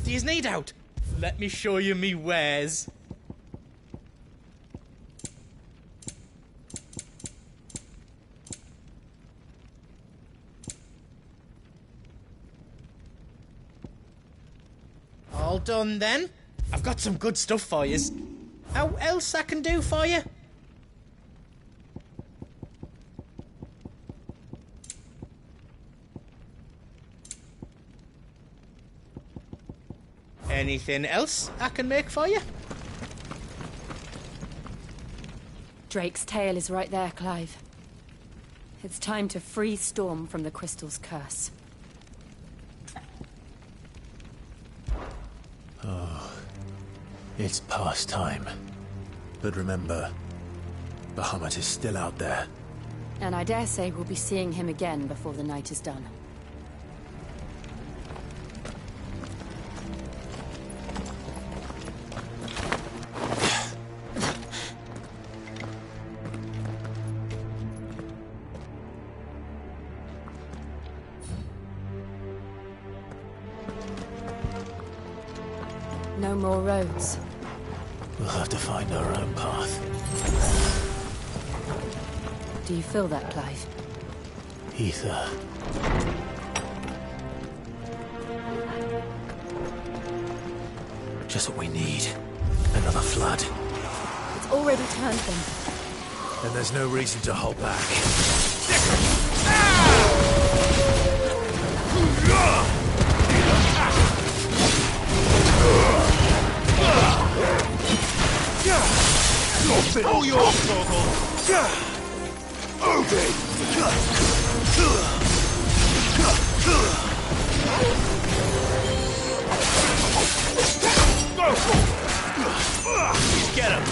Do yous need out? Let me show you me wares. All done then. I've got some good stuff for yous. How else I can do for you? Anything else I can make for you? Drake's tail is right there, Clive. It's time to free Storm from the Crystal's curse. Oh, it's past time. But remember, Bahamut is still out there. And I dare say we'll be seeing him again before the night is done. No more roads. We'll have to find our own path. Do you feel that, Clive? Ether. Just what we need. Another flood. It's already turned them. Then there's no reason to hold back. All yours, Torgal! Open! Go for it! Get him!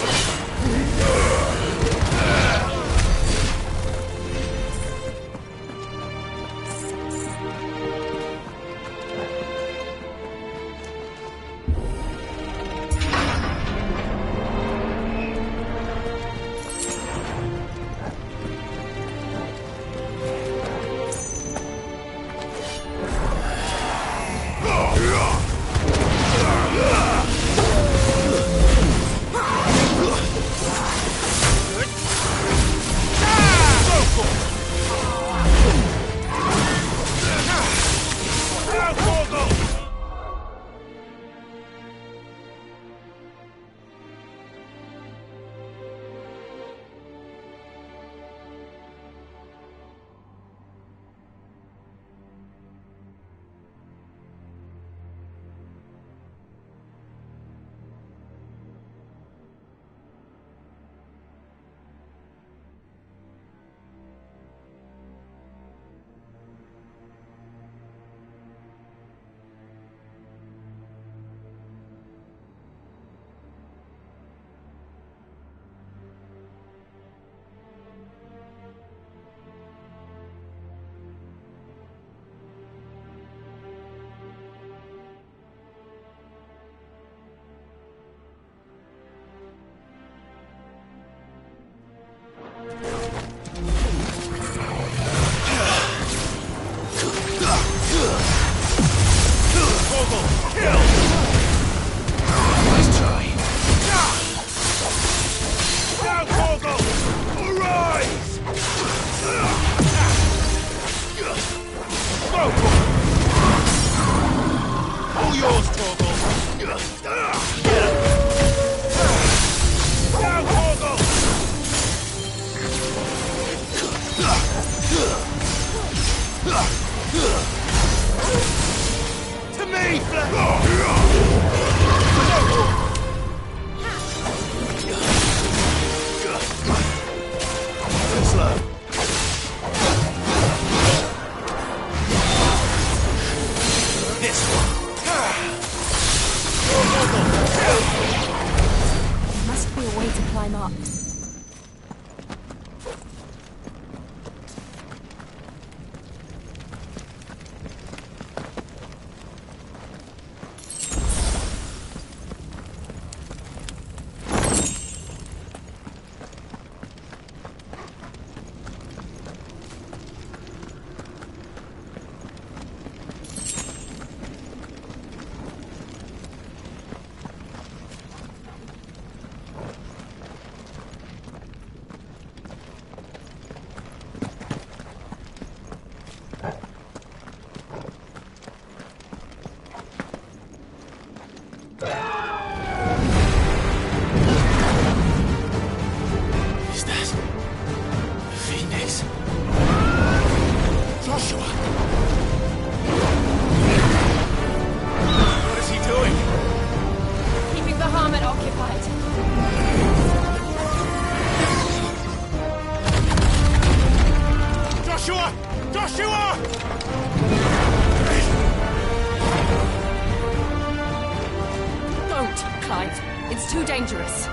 It's too dangerous.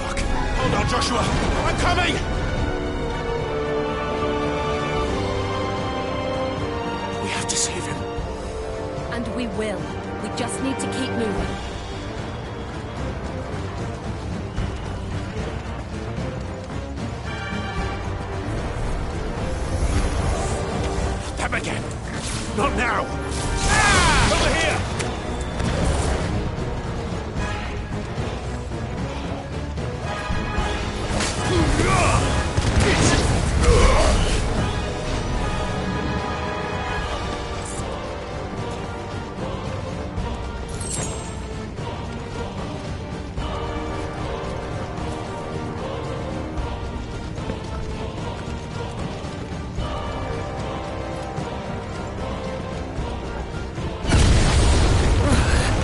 Fuck! Hold on, Joshua! I'm coming! We have to save him. And we will. We just need to keep moving. Them again! Not now! Ah! Over here!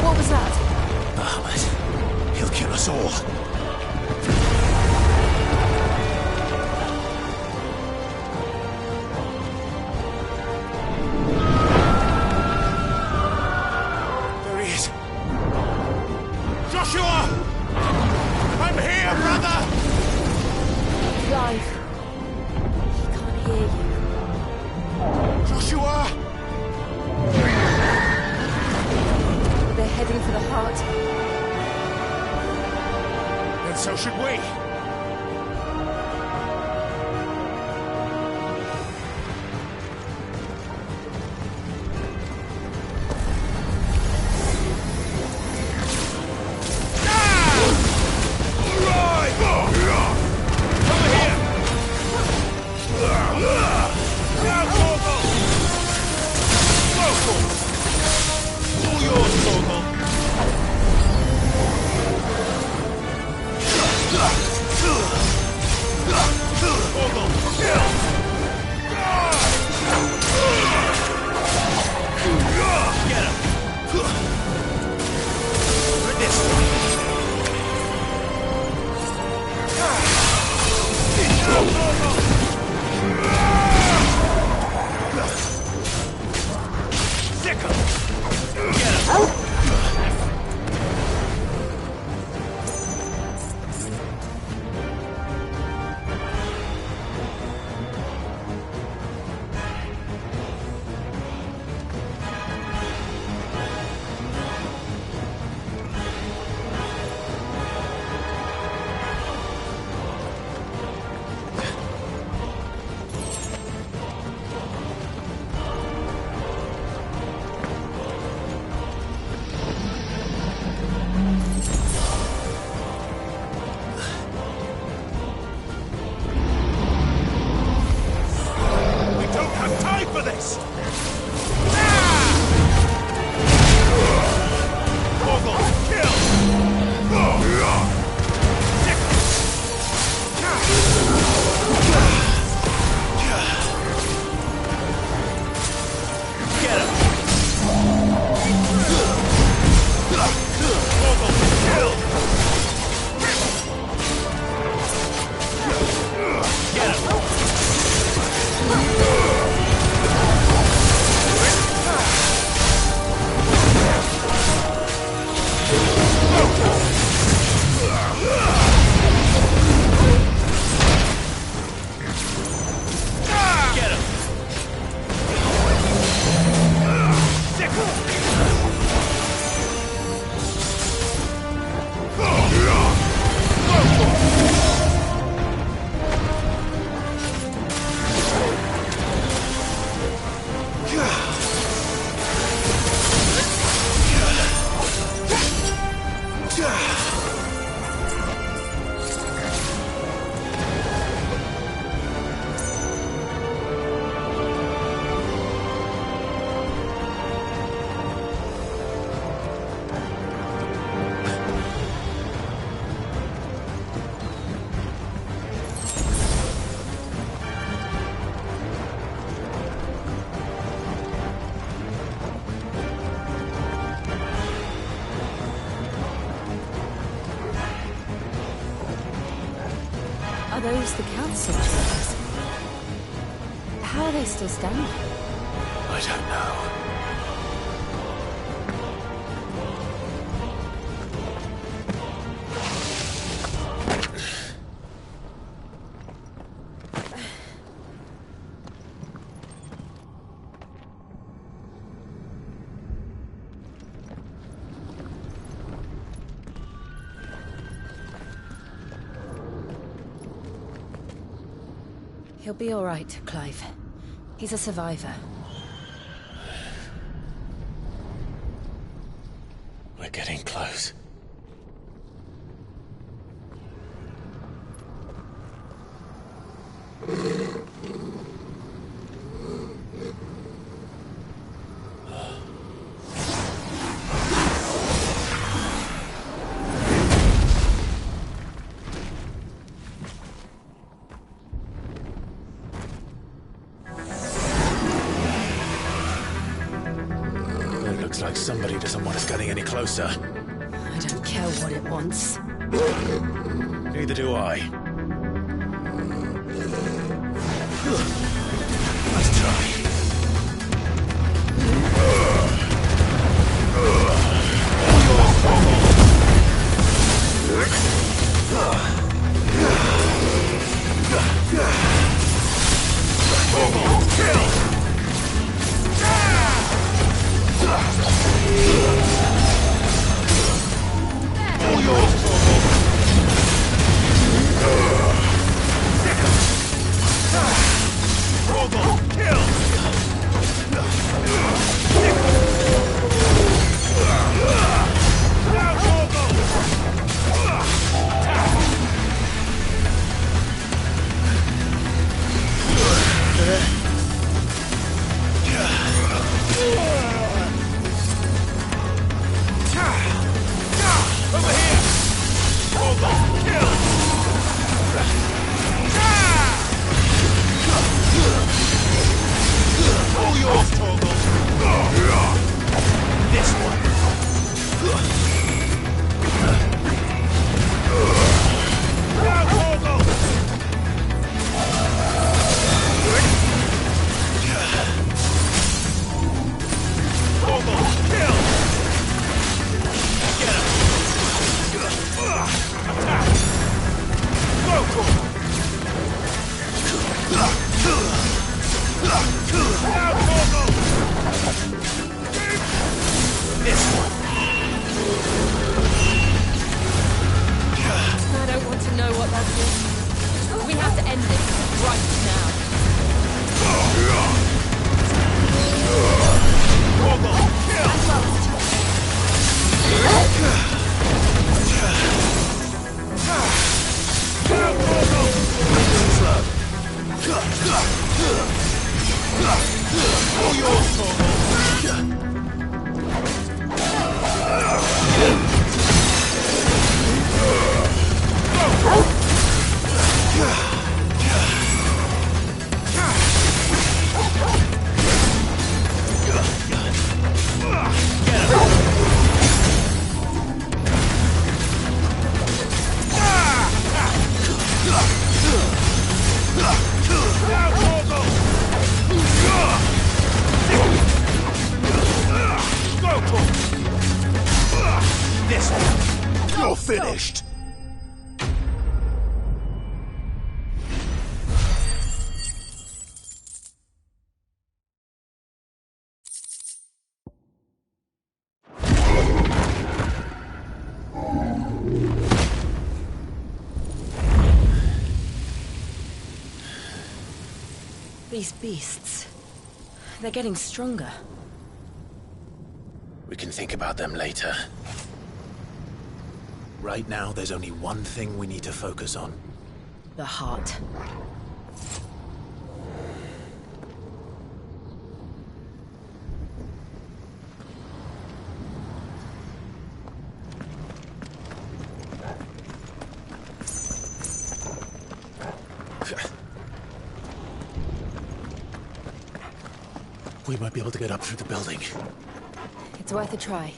What was that? Bahamut. He'll kill us all. There he is. Joshua! I'm here, brother! Clive. He can't hear you. Joshua! They're heading for the heart. And so should we. Are those the council chairs? How are they still standing? I don't know. He'll be all right, Clive. He's a survivor. We're getting close. It looks like somebody doesn't want us getting any closer. I don't care what it wants. Neither do I. Let's try. You're finished! These beasts... they're getting stronger. We can think about them later. Right now, there's only one thing we need to focus on. The heart. We might be able to get up through the building. It's worth a try.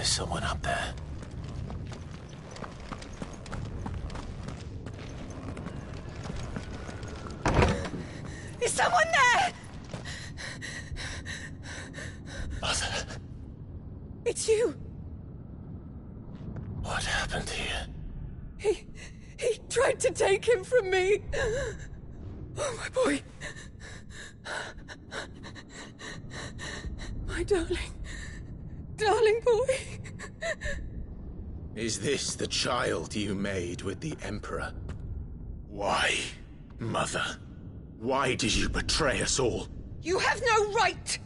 There's someone up there. Is someone there? Mother. It's you. What happened here? He tried to take him from me. Oh, my boy. My darling boy. Is this the child you made with the Emperor? Why, Mother? Why did you betray us all? You have no right!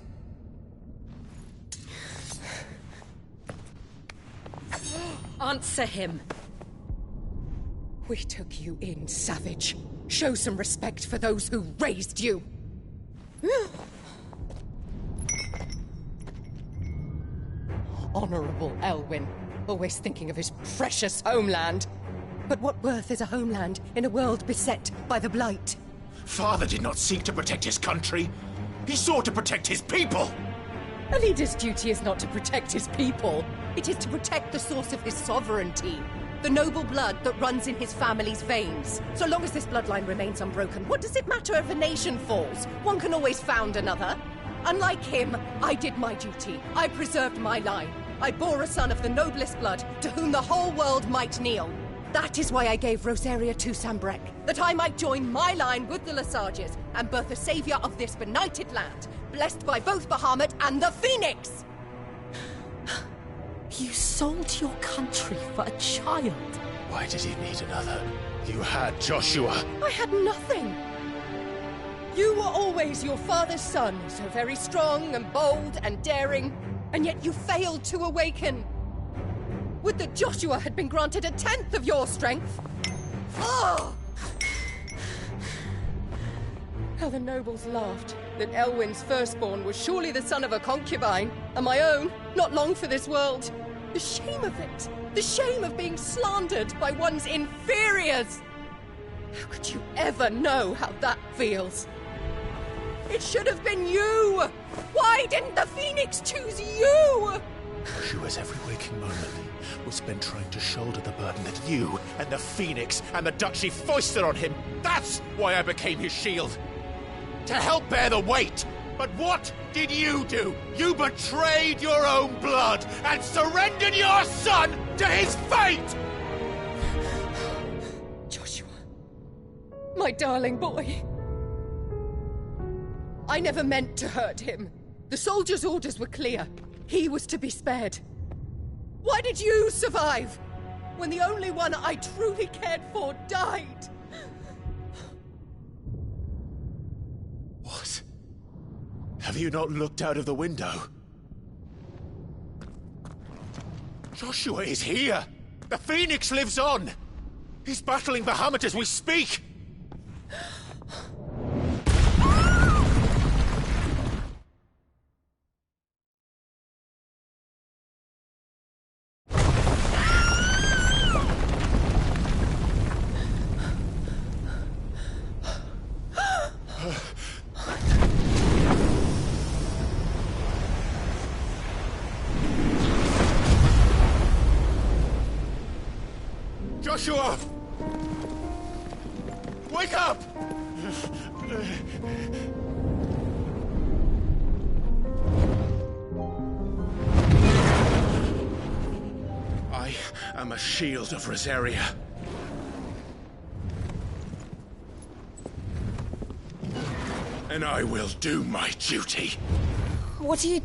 Answer him. We took you in, savage. Show some respect for those who raised you. Honorable Elwyn, always thinking of his precious homeland. But what worth is a homeland in a world beset by the Blight? Father did not seek to protect his country. He sought to protect his people. A leader's duty is not to protect his people. It is to protect the source of his sovereignty. The noble blood that runs in his family's veins. So long as this bloodline remains unbroken, what does it matter if a nation falls? One can always found another. Unlike him, I did my duty. I preserved my line. I bore a son of the noblest blood, to whom the whole world might kneel. That is why I gave Rosaria to Sambrek, that I might join my line with the Lesages and birth a savior of this benighted land, blessed by both Bahamut and the Phoenix! You sold your country for a child. Why did he need another? You had Joshua. I had nothing. You were always your father's son, so very strong and bold and daring, and yet you failed to awaken. Would that Joshua had been granted 1/10 of your strength? Oh! How the nobles laughed that Elwyn's firstborn was surely the son of a concubine, and my own, not long for this world. The shame of it! The shame of being slandered by one's inferiors! How could you ever know how that feels? It should have been you! Why didn't the Phoenix choose you? Joshua's every waking moment was spent trying to shoulder the burden that you and the Phoenix and the Duchy foisted on him. That's why I became his shield. To help bear the weight. But what did you do? You betrayed your own blood and surrendered your son to his fate! Joshua. My darling boy. I never meant to hurt him. The soldiers' orders were clear. He was to be spared. Why did you survive when the only one I truly cared for died? What? Have you not looked out of the window? Joshua is here! The Phoenix lives on! He's battling Bahamut as we speak! Joshua! Wake up! I am a shield of Rosaria. And I will do my duty. What are you...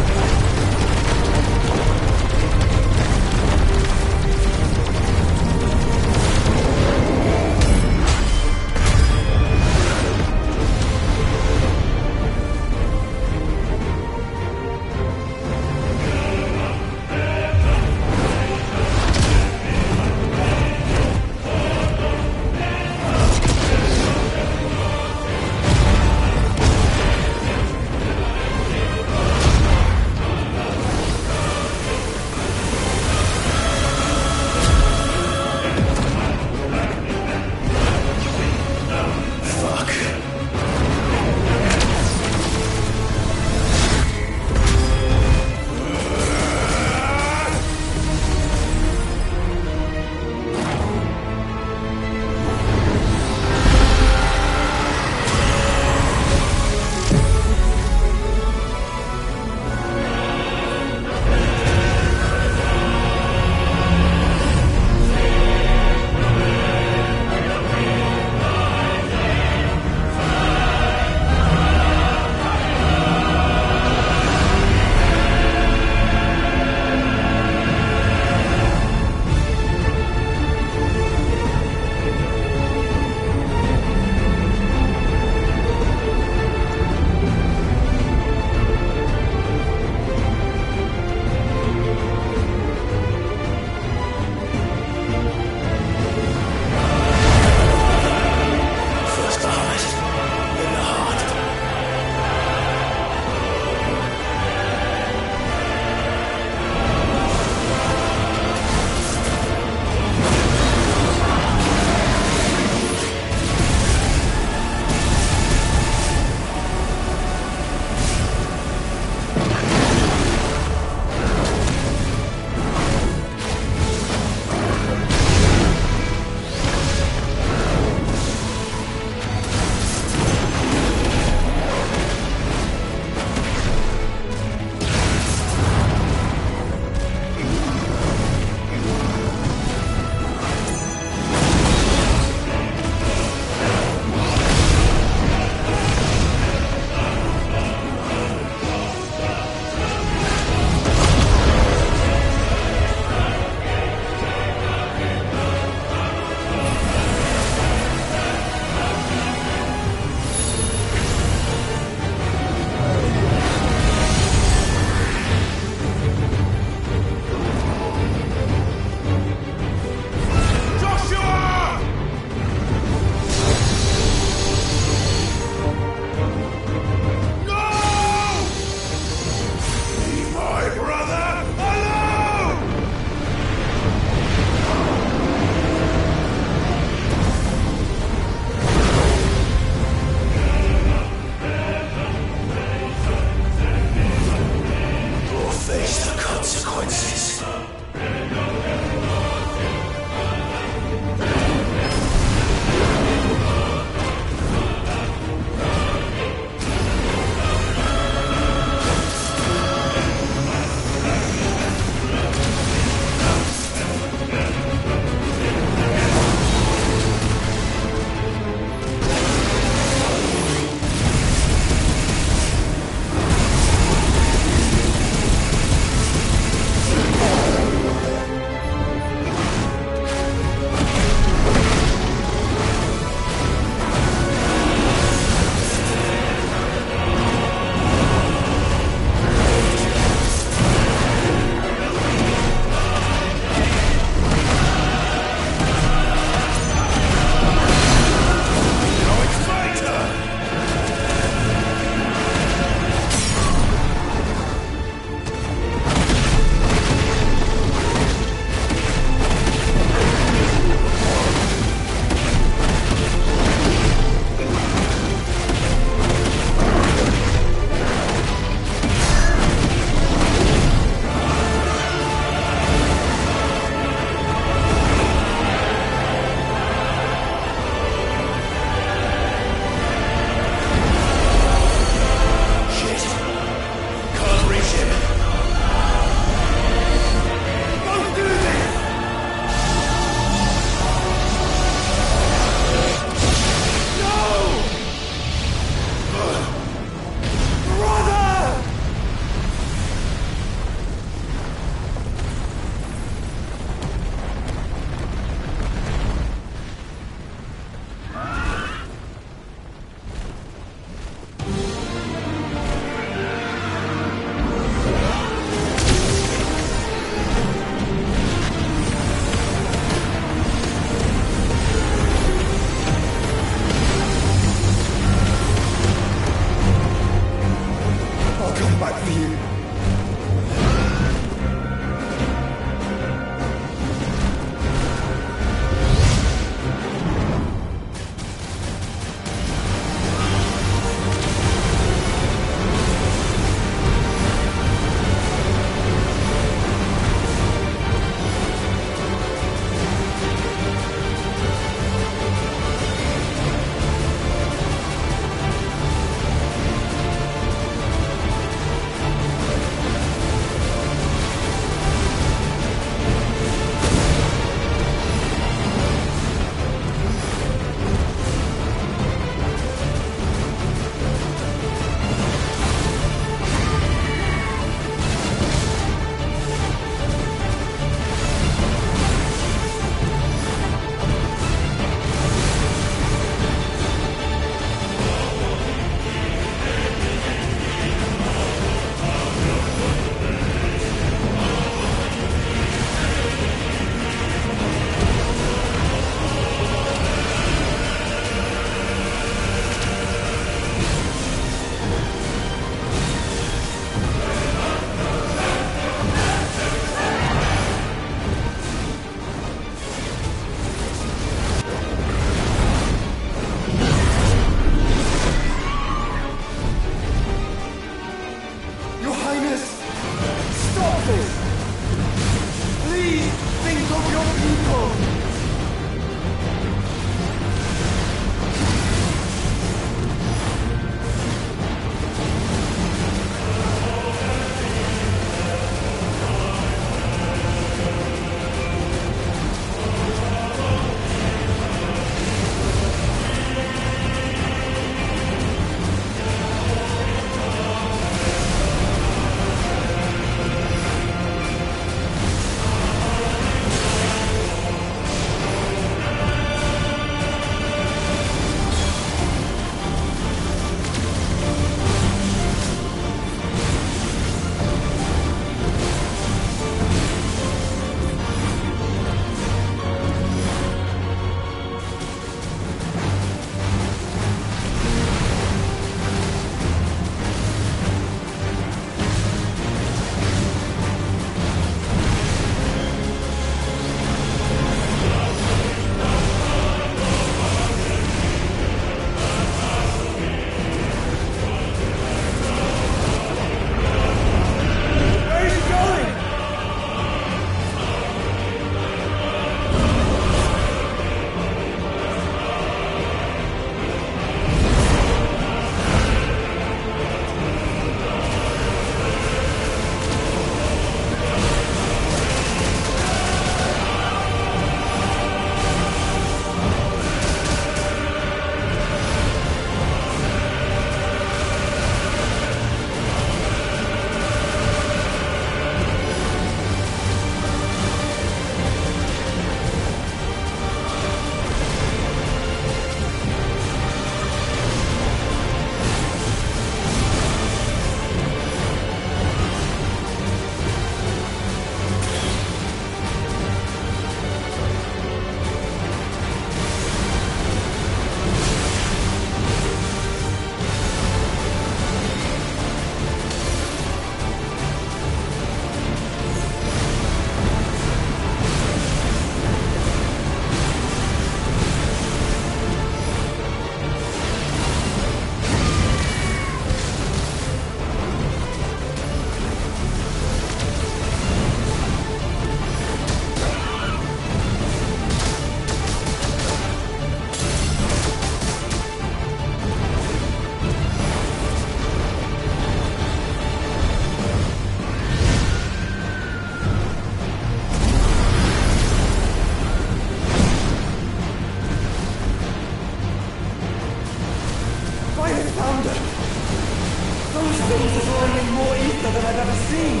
Things are drawing in more ether than I've ever seen.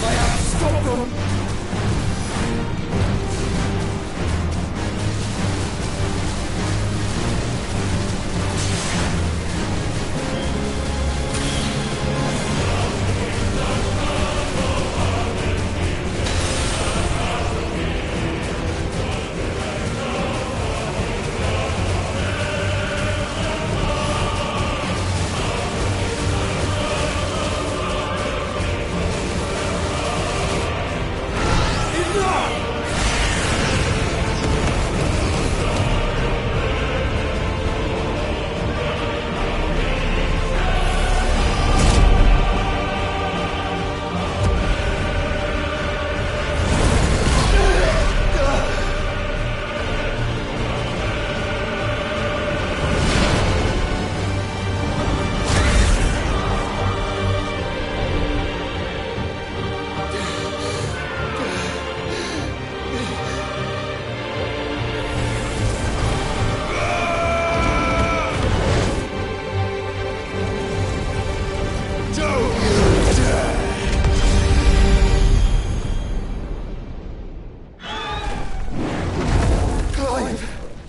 I have to stop them!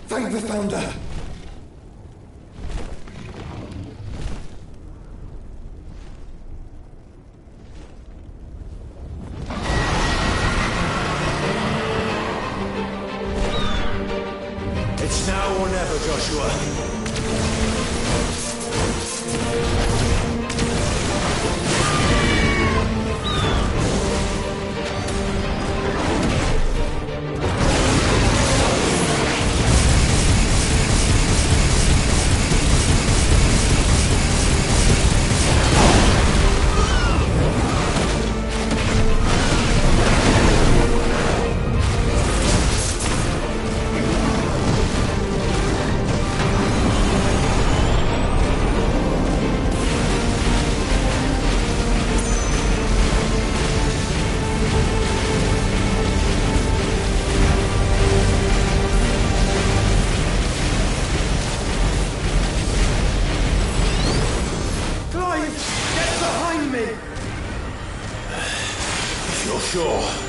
Thank the Founder! It's now or never, Joshua. Sure.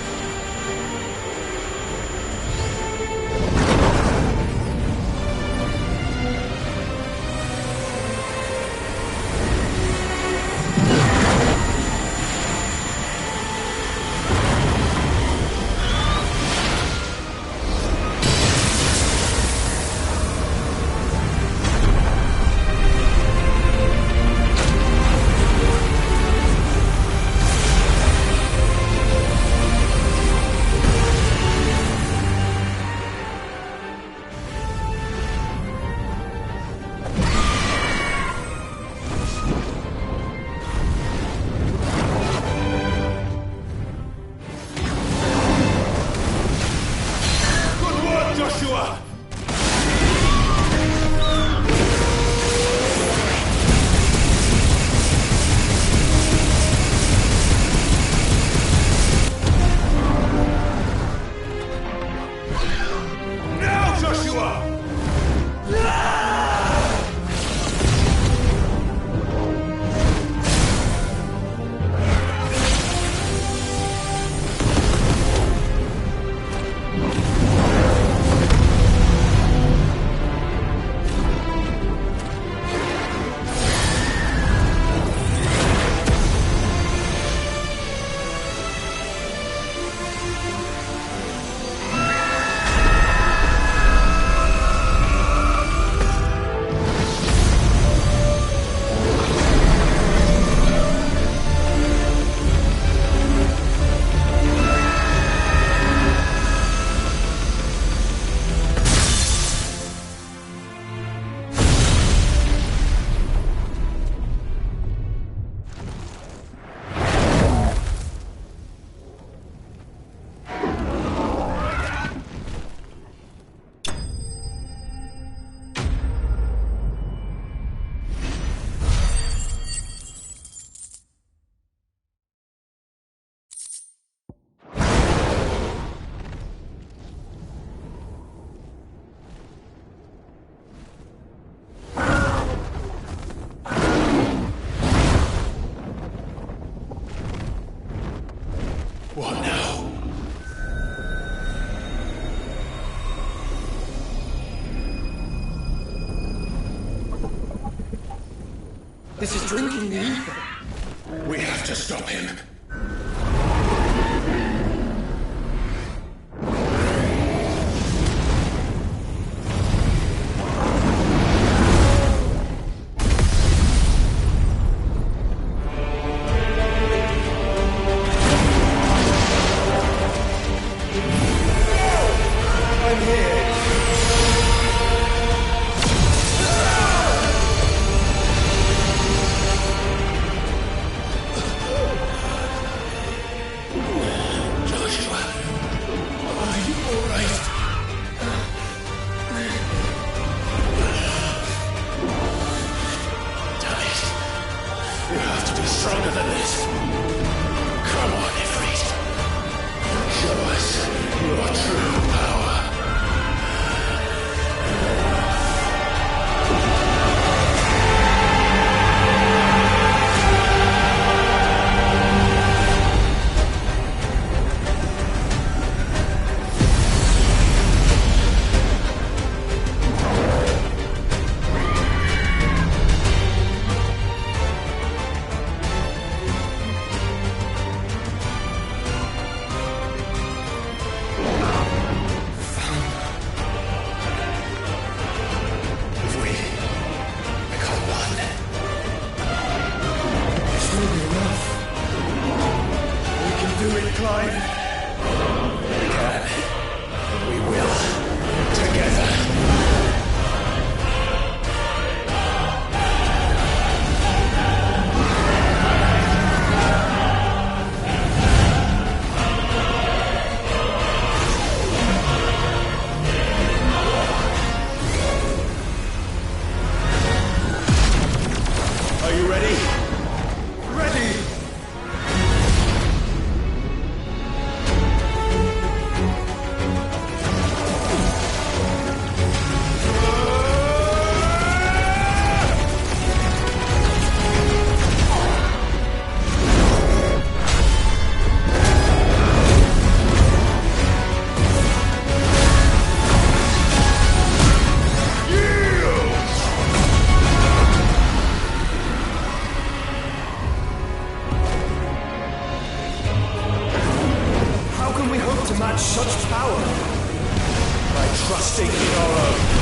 This is drinking me. We have to stop him. Stronger than this. Come on, Ifrit. Show us your true power. Such power by trusting in our own.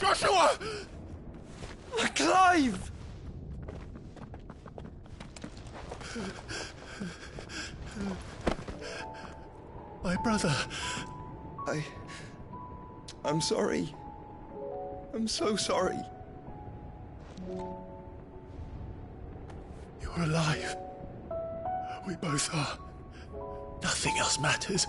Joshua! Clive! My brother. I'm sorry. I'm so sorry. You're alive. We both are. Nothing else matters.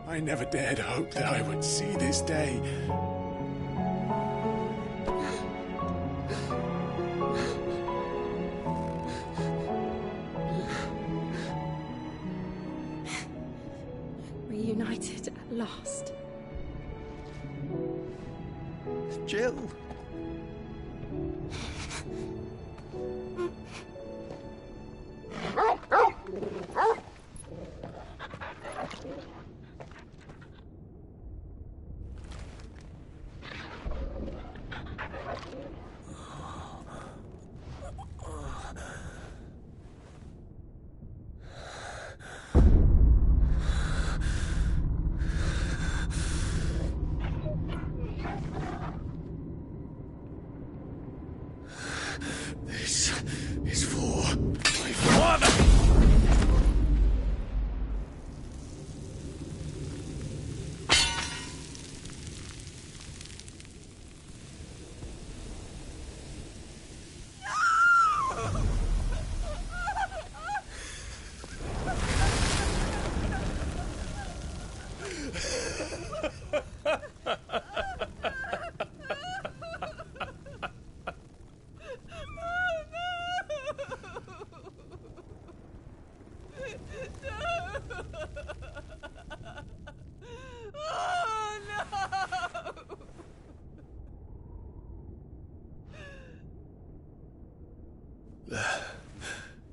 I never dared hope that I would see this day. Reunited at last. Jill. This is for my father!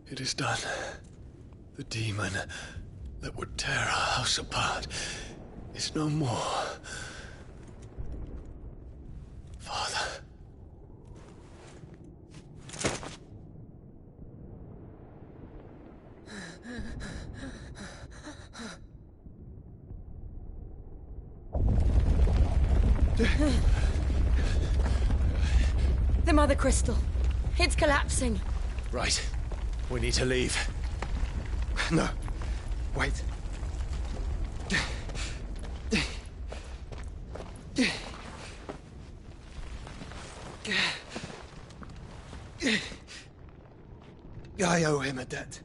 It is done. The demon that would tear our house apart is no more. Father. The Mother Crystal. It's collapsing. Right. We need to leave. No. Wait. I owe him a debt.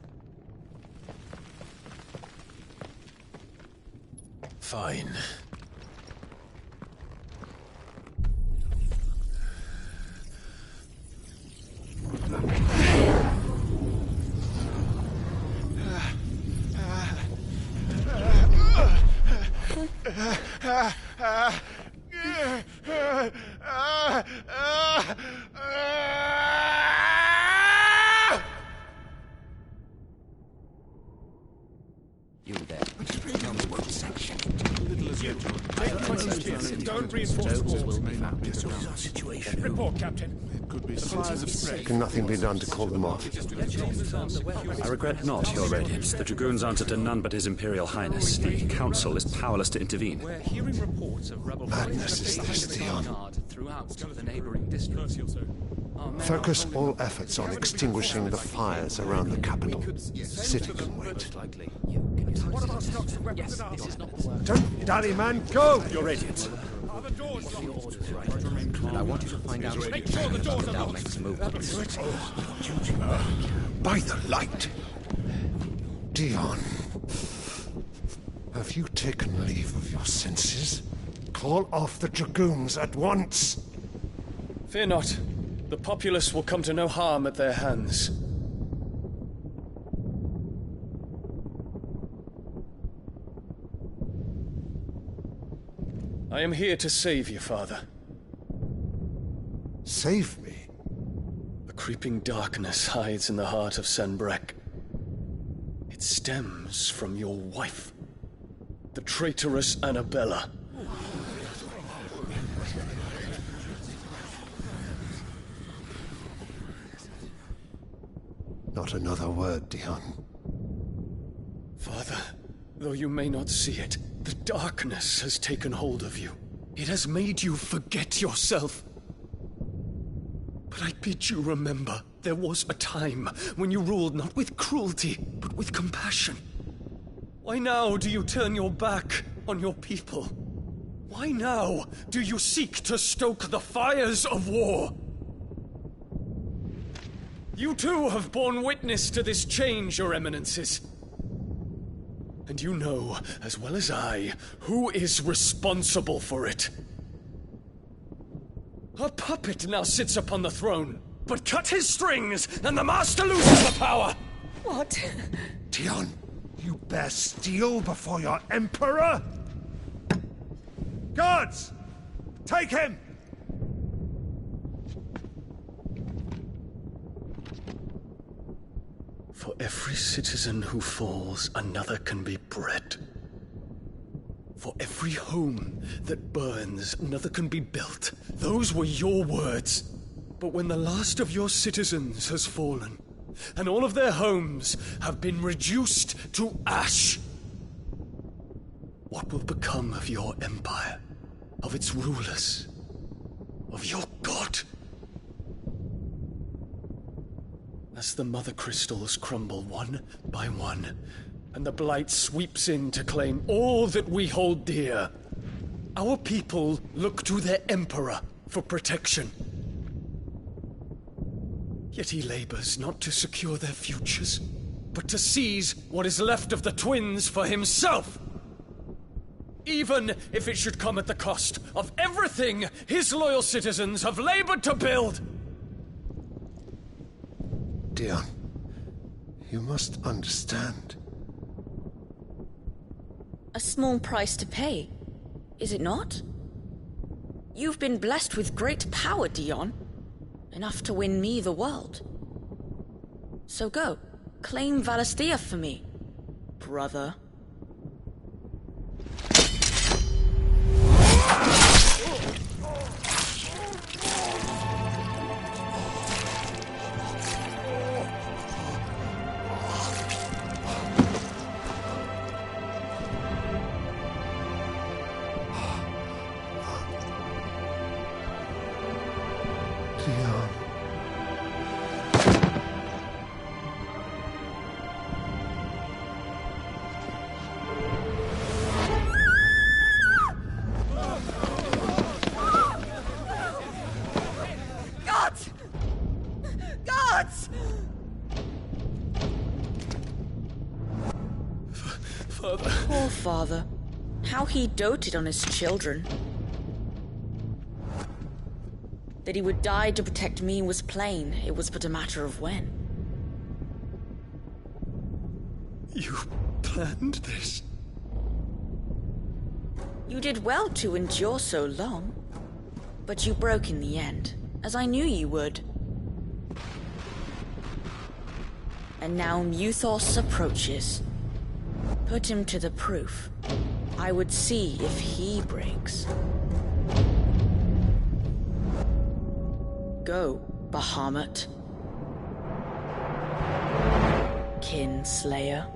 Fine. You there. Tell me what section. Don't reinforce the walls. Our situation. Report, Captain. Can nothing be done to call them off? I regret not, Your Radiance. The Dragoons answer to none but His Imperial Highness. The Council is powerless to intervene. We're hearing reports of rebel Madness is this, Theon. throughout the neighboring districts. Focus all efforts on extinguishing the fires around the capital. Sit and wait. What about stocks of weapons and armor? Don't dally, man, go! Your Radiance. Are the doors And I want you to find out Make sure the doors are without locked. making movements. By the light! Dion, have you taken leave of your senses? Call off the Dragoons at once! Fear not. The populace will come to no harm at their hands. I am here to save you, Father. Save me? The creeping darkness hides in the heart of Sanbreque. It stems from your wife, the traitorous Annabella. Not another word, Dion. Father, Though you may not see it, the darkness has taken hold of you. It has made you forget yourself. But I bid you remember, there was a time when you ruled not with cruelty, but with compassion. Why now do you turn your back on your people? Why now do you seek to stoke the fires of war? You too have borne witness to this change, Your Eminences. And you know, as well as I, who is responsible for it. A puppet now sits upon the throne, but cut his strings, and the master loses the power! What? Dion, you bear steel before your emperor? Guards! Take him! For every citizen who falls, another can be bred. For every home that burns, another can be built. Those were your words. But when the last of your citizens has fallen, and all of their homes have been reduced to ash, what will become of your empire, of its rulers, of your god? As the mother crystals crumble one by one, and the blight sweeps in to claim all that we hold dear, our people look to their emperor for protection. Yet he labors not to secure their futures, but to seize what is left of the twins for himself. Even if it should come at the cost of everything his loyal citizens have labored to build. Dion, you must understand. A small price to pay, is it not? You've been blessed with great power, Dion. Enough to win me the world. So go, claim Valisthea for me, brother. Poor father. How he doted on his children. That he would die to protect me was plain. It was but a matter of when. You planned this? You did well to endure so long. But you broke in the end, as I knew you would. And now Muthos approaches. Put him to the proof. I would see if he breaks. Go, Bahamut. Kinslayer.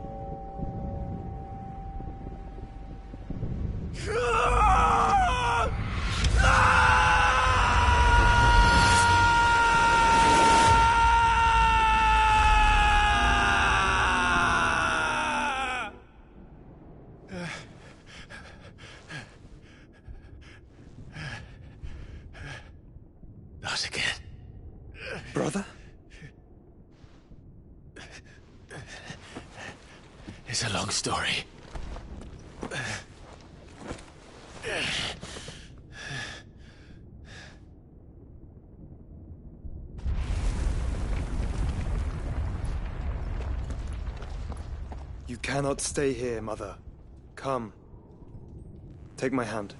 Not again. Brother? It's a long story. You cannot stay here, Mother. Come. Take my hand.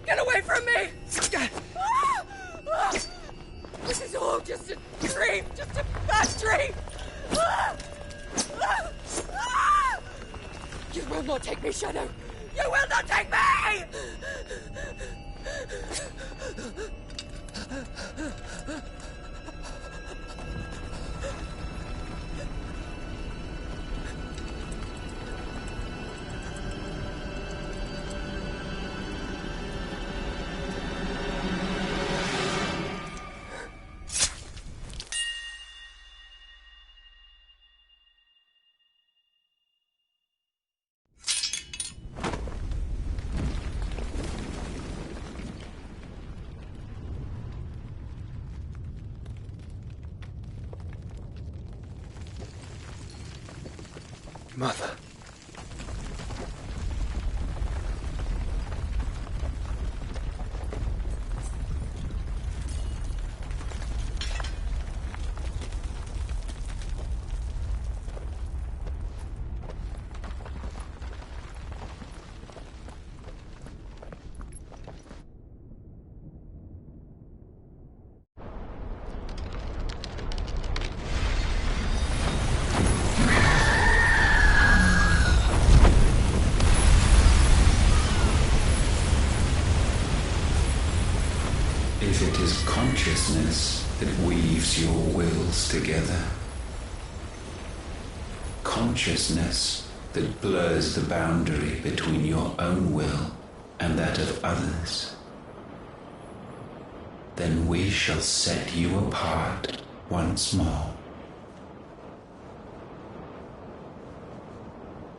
Get away from me! This is all just a dream, just a bad dream! You will not take me, Shadow! You will not take me! Mother. If it is consciousness that weaves your wills together, consciousness that blurs the boundary between your own will and that of others, then we shall set you apart once more.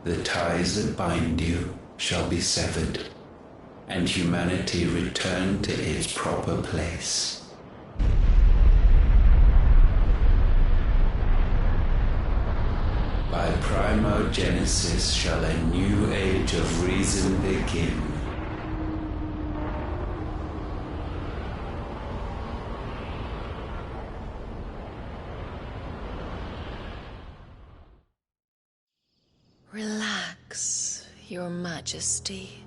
The ties that bind you shall be severed, and humanity return to its proper place. By primogenesis shall a new age of reason begin. Relax, Your Majesty.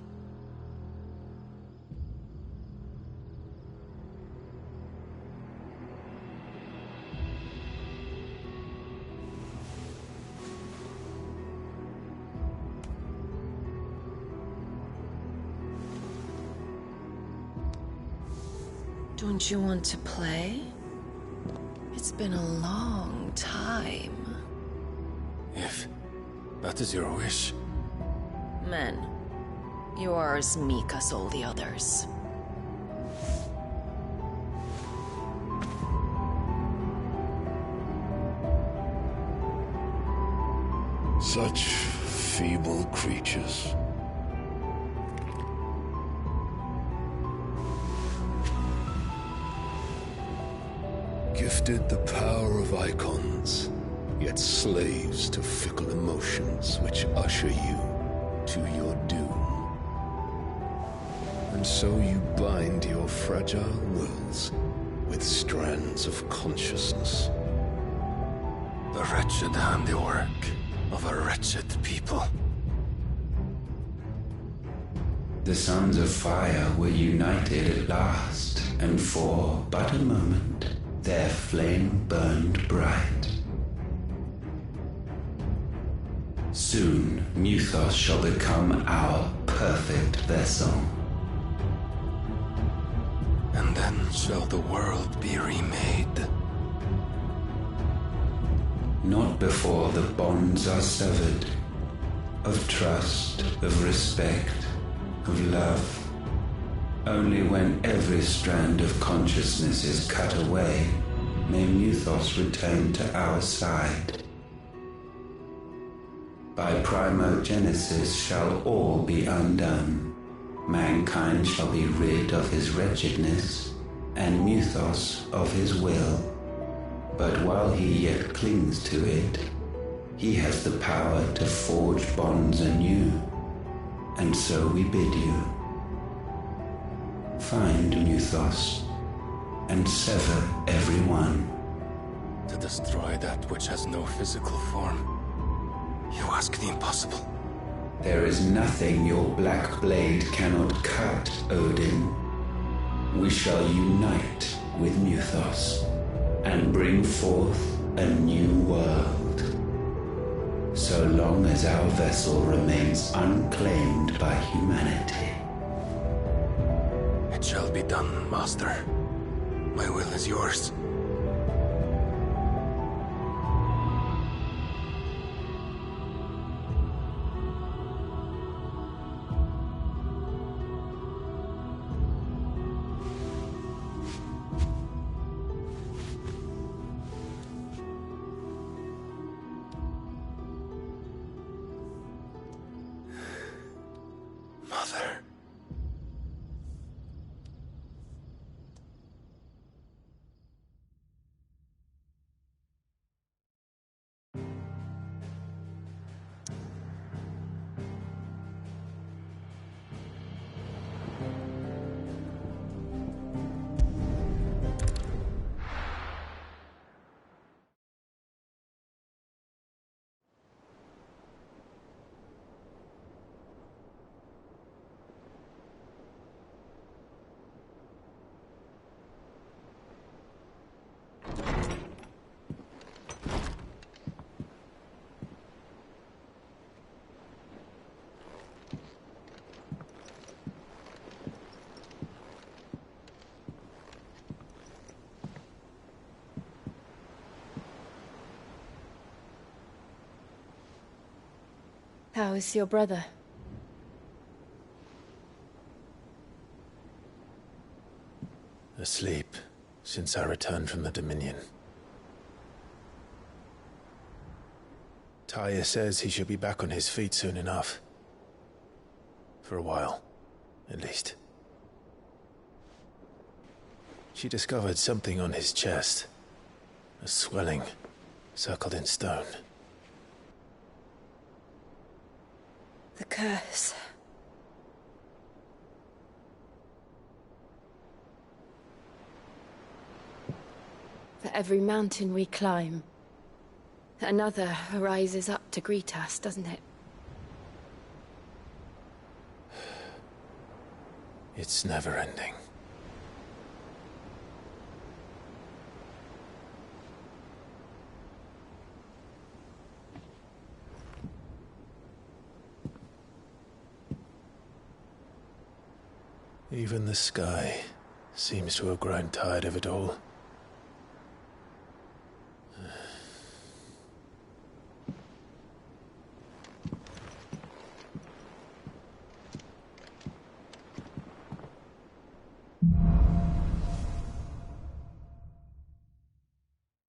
Don't you want to play? It's been a long time. If that is your wish. Men, you are as meek as all the others. Such feeble creatures. Gifted the power of icons, yet slaves to fickle emotions which usher you to your doom. And so you bind your fragile wills with strands of consciousness. The wretched handiwork of a wretched people. The sons of fire were united at last, and for but a moment their flame burned bright. Soon Muthos shall become our perfect vessel. And then shall the world be remade. Not before the bonds are severed, of trust, of respect, of love. Only when every strand of consciousness is cut away may Muthos return to our side. By primogenesis shall all be undone. Mankind shall be rid of his wretchedness, and Muthos of his will. But while he yet clings to it, he has the power to forge bonds anew. And so we bid you. Find Muthos, and sever every one. To destroy that which has no physical form. You ask the impossible. There is nothing your black blade cannot cut, Odin. We shall unite with Muthos, and bring forth a new world. So long as our vessel remains unclaimed by humanity. It shall be done, Master. My will is yours. Mother. How is your brother? Asleep, since I returned from the Dominion. Taya says he should be back on his feet soon enough. For a while, at least. She discovered something on his chest. A swelling, circled in stone. The curse. For every mountain we climb, another rises up to greet us, doesn't it? It's never ending. Even the sky seems to have grown tired of it all.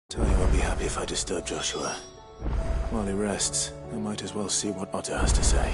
Tanya won't be happy if I disturb Joshua. While he rests, I might as well see what Otter has to say.